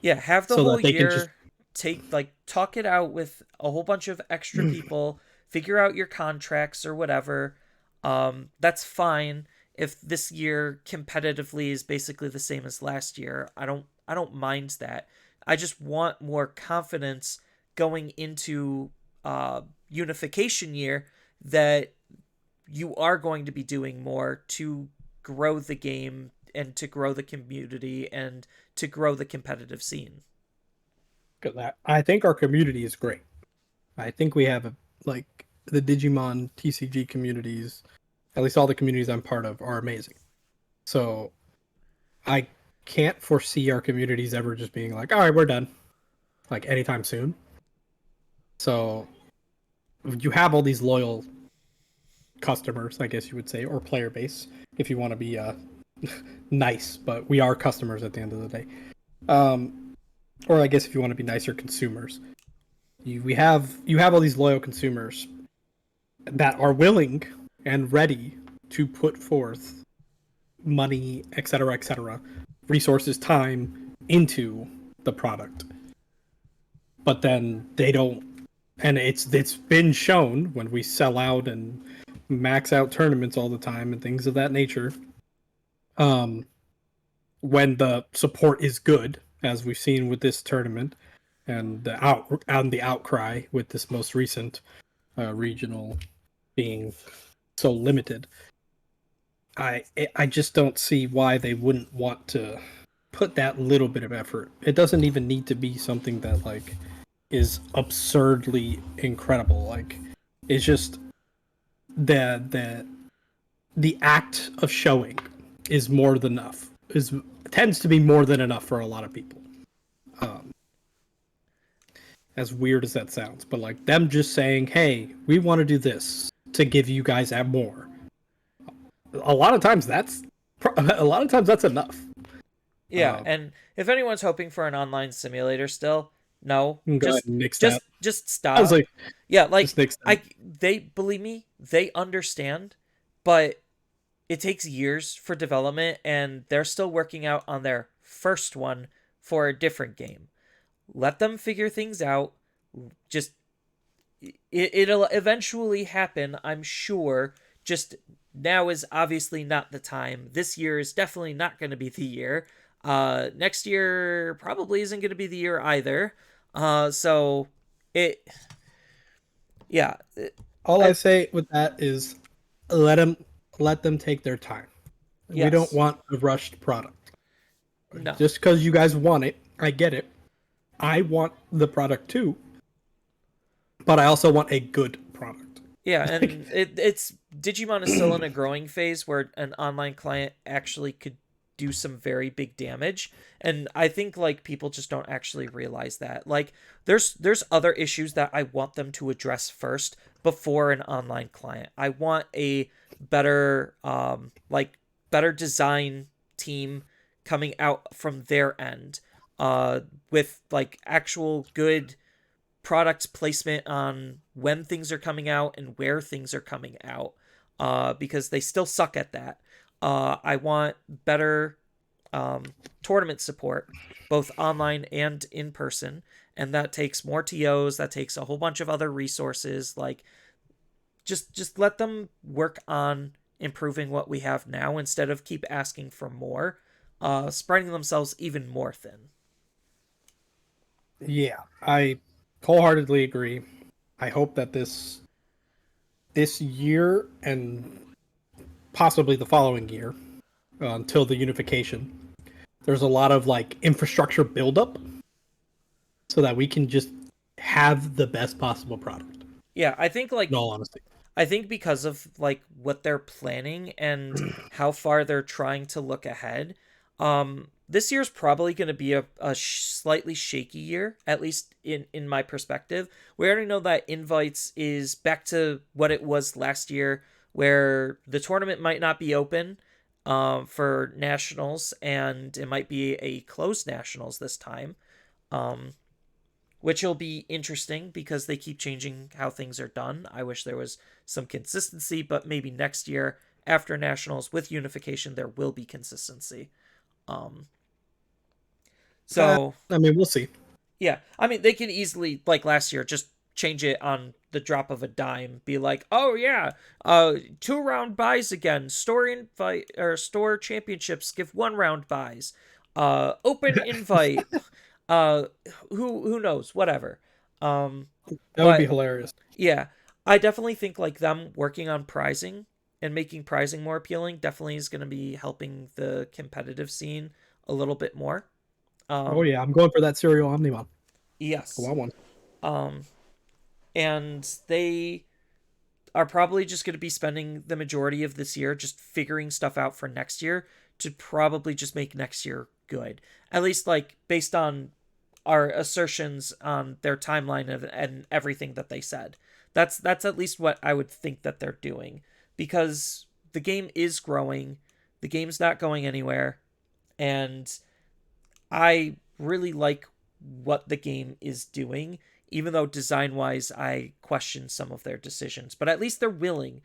Yeah, have the So whole that they can just year, take like talk it out with a whole bunch of extra people, figure out your contracts or whatever. That's fine if this year competitively is basically the same as last year. I don't mind that. I just want more confidence going into unification year that you are going to be doing more to grow the game and to grow the community and to grow the competitive scene. because I think our community is great. I think we have like the Digimon TCG communities, at least all the communities I'm part of, are amazing. So I can't foresee our communities ever just being like, all right, we're done, like anytime soon. So you have all these loyal customers, I guess you would say, or player base, if you want to be nice, but we are customers at the end of the day. Or I guess if you want to be nicer, consumers. You have all these loyal consumers that are willing and ready to put forth money, etc., resources, time into the product. But then they don't, and it's been shown when we sell out and max out tournaments all the time and things of that nature. Um, when the support is good, as we've seen with this tournament, and the outcry with this most recent regional being so limited, I just don't see why they wouldn't want to put that little bit of effort. It doesn't even need to be something that like is absurdly incredible. Like it's just the the act of showing is more than enough. is tends to be more than enough for a lot of people. Um, as weird as that sounds, but like them just saying, "Hey, we want to do this to give you guys at more." A lot of times that's enough. Yeah, and if anyone's hoping for an online simulator still, no, Go ahead and nix that. just I was stop. like, Yeah, just nix that. they believe me, they understand, but it takes years for development and they're still working out on their first one for a different game. Let them figure things out. Just it'll eventually happen, I'm sure. Just now is obviously not the time. This year is definitely not going to be the year. Next year probably isn't going to be the year either. So it, yeah, All I I, say with that is let them let them take their time. We don't yes, want a rushed product. no, Just because you guys want it, I get it. I want the product too, but I also want a good product. yeah, Like, and it's Digimon is still in a growing phase where an online client actually could do some very big damage, and I think like people just don't actually realize that. Like there's other issues that I want them to address first before an online client. I want a better better design team coming out from their end with like actual good product placement on when things are coming out and where things are coming out, because they still suck at that. I want better tournament support, both online and in person, and that takes more TOs. That takes a whole bunch of other resources. Like just let them work on improving what we have now instead of keep asking for more, spreading themselves even more thin. yeah, I wholeheartedly agree. I hope that this year and possibly the following year, until the unification, there's a lot of like infrastructure buildup so that we can just have the best possible product. Yeah, I think In like all honesty, I think because of like what they're planning and how far they're trying to look ahead, this year's probably going to be a slightly shaky year, at least in my perspective. We already know that invites is back to what it was last year, where the tournament might not be open for nationals, and it might be a closed nationals this time. Um, which will be interesting because they keep changing how things are done. I wish there was some consistency, but maybe next year after nationals with unification there will be consistency. Um so I mean, we'll see. yeah, I mean they can easily like last year just change it on the drop of a dime, be like, "Oh yeah, 2 round buys again. Store invite or store championships give 1 round buys. Open invite. Uh who knows, whatever." That would be But hilarious. yeah, I definitely think like them working on pricing and making pricing more appealing definitely is going to be helping the competitive scene a little bit more. Oh Um, yeah, I'm going for that serial Omnimon. I yes. want one. Um, and they are probably just going to be spending the majority of this year just figuring stuff out for next year to probably just make next year good. At least like based on our assertions on their timeline and everything that they said. That's at least what I would think that they're doing, because the game is growing, the game's not going anywhere, and I really like what the game is doing, even though design wise I question some of their decisions. But at least they're willing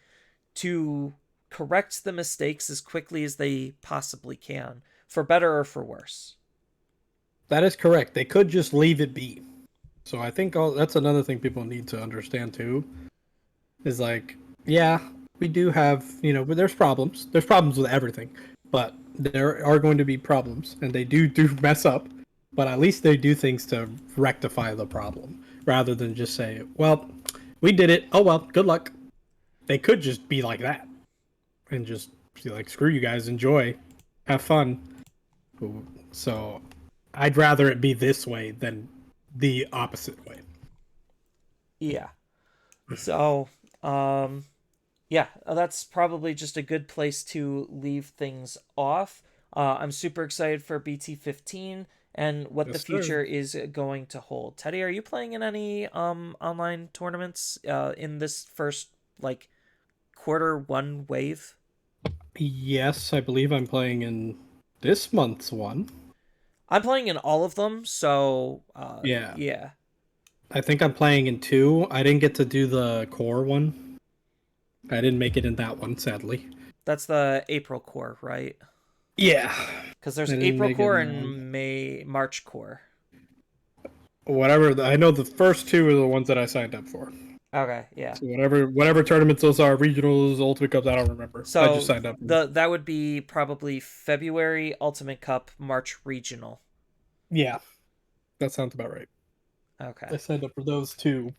to correct the mistakes as quickly as they possibly can, for better or for worse. That is correct. They could just leave it be. So I think that's another thing people need to understand too. Is like, yeah, we do have, but there's problems. There's problems with everything, but there are going to be problems, and they do mess up. But at least they do things to rectify the problem, rather than just say, "Well, we did it. Oh well, good luck." They could just be like that and just be like, "Screw you guys. Enjoy, have fun." So I'd rather it be this way than the opposite way. Yeah. So, yeah, that's probably just a good place to leave things off. I'm super excited for BT15 and what the Yes, sir. future is going to hold. Teddy, are you playing in any online tournaments in this first like quarter 1 wave? Yes, I believe I'm playing in this month's one. I'm playing in all of them, so Yeah. yeah. I think I'm playing in two. I didn't get to do the core one. I didn't make it in that one, sadly. That's the April core, right? Yeah. Because I there's didn't April make it core in that one. and March core. Whatever. I know the first two are the ones that I signed up for. Okay, yeah. So whatever tournaments those are, regionals, ultimate cups, I don't remember. I just So signed up. that would be probably February Ultimate Cup, March Regional. Yeah, that sounds about right. I Okay. signed up for those two.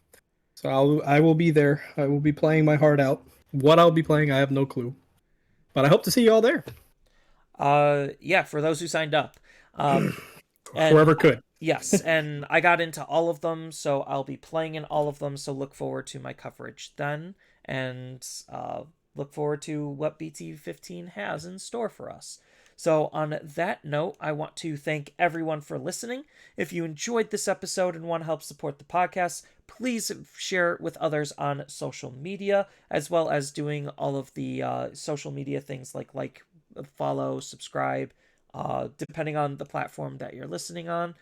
So I will be there. I will be playing my heart out. What I'll be playing, I have no clue. But I hope to see you all there. Yeah, for those who signed up. Um, and Whoever could. yes, and I got into all of them, so I'll be playing in all of them. So look forward to my coverage then, and look forward to what BT15 has in store for us. So, on that note, I want to thank everyone for listening. If you enjoyed this episode and want to help support the podcast, please share it with others on social media, as well as doing all of the social media things like follow, subscribe, depending on the platform that you're listening on.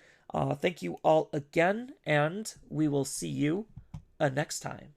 Thank you all again, and we will see you next time.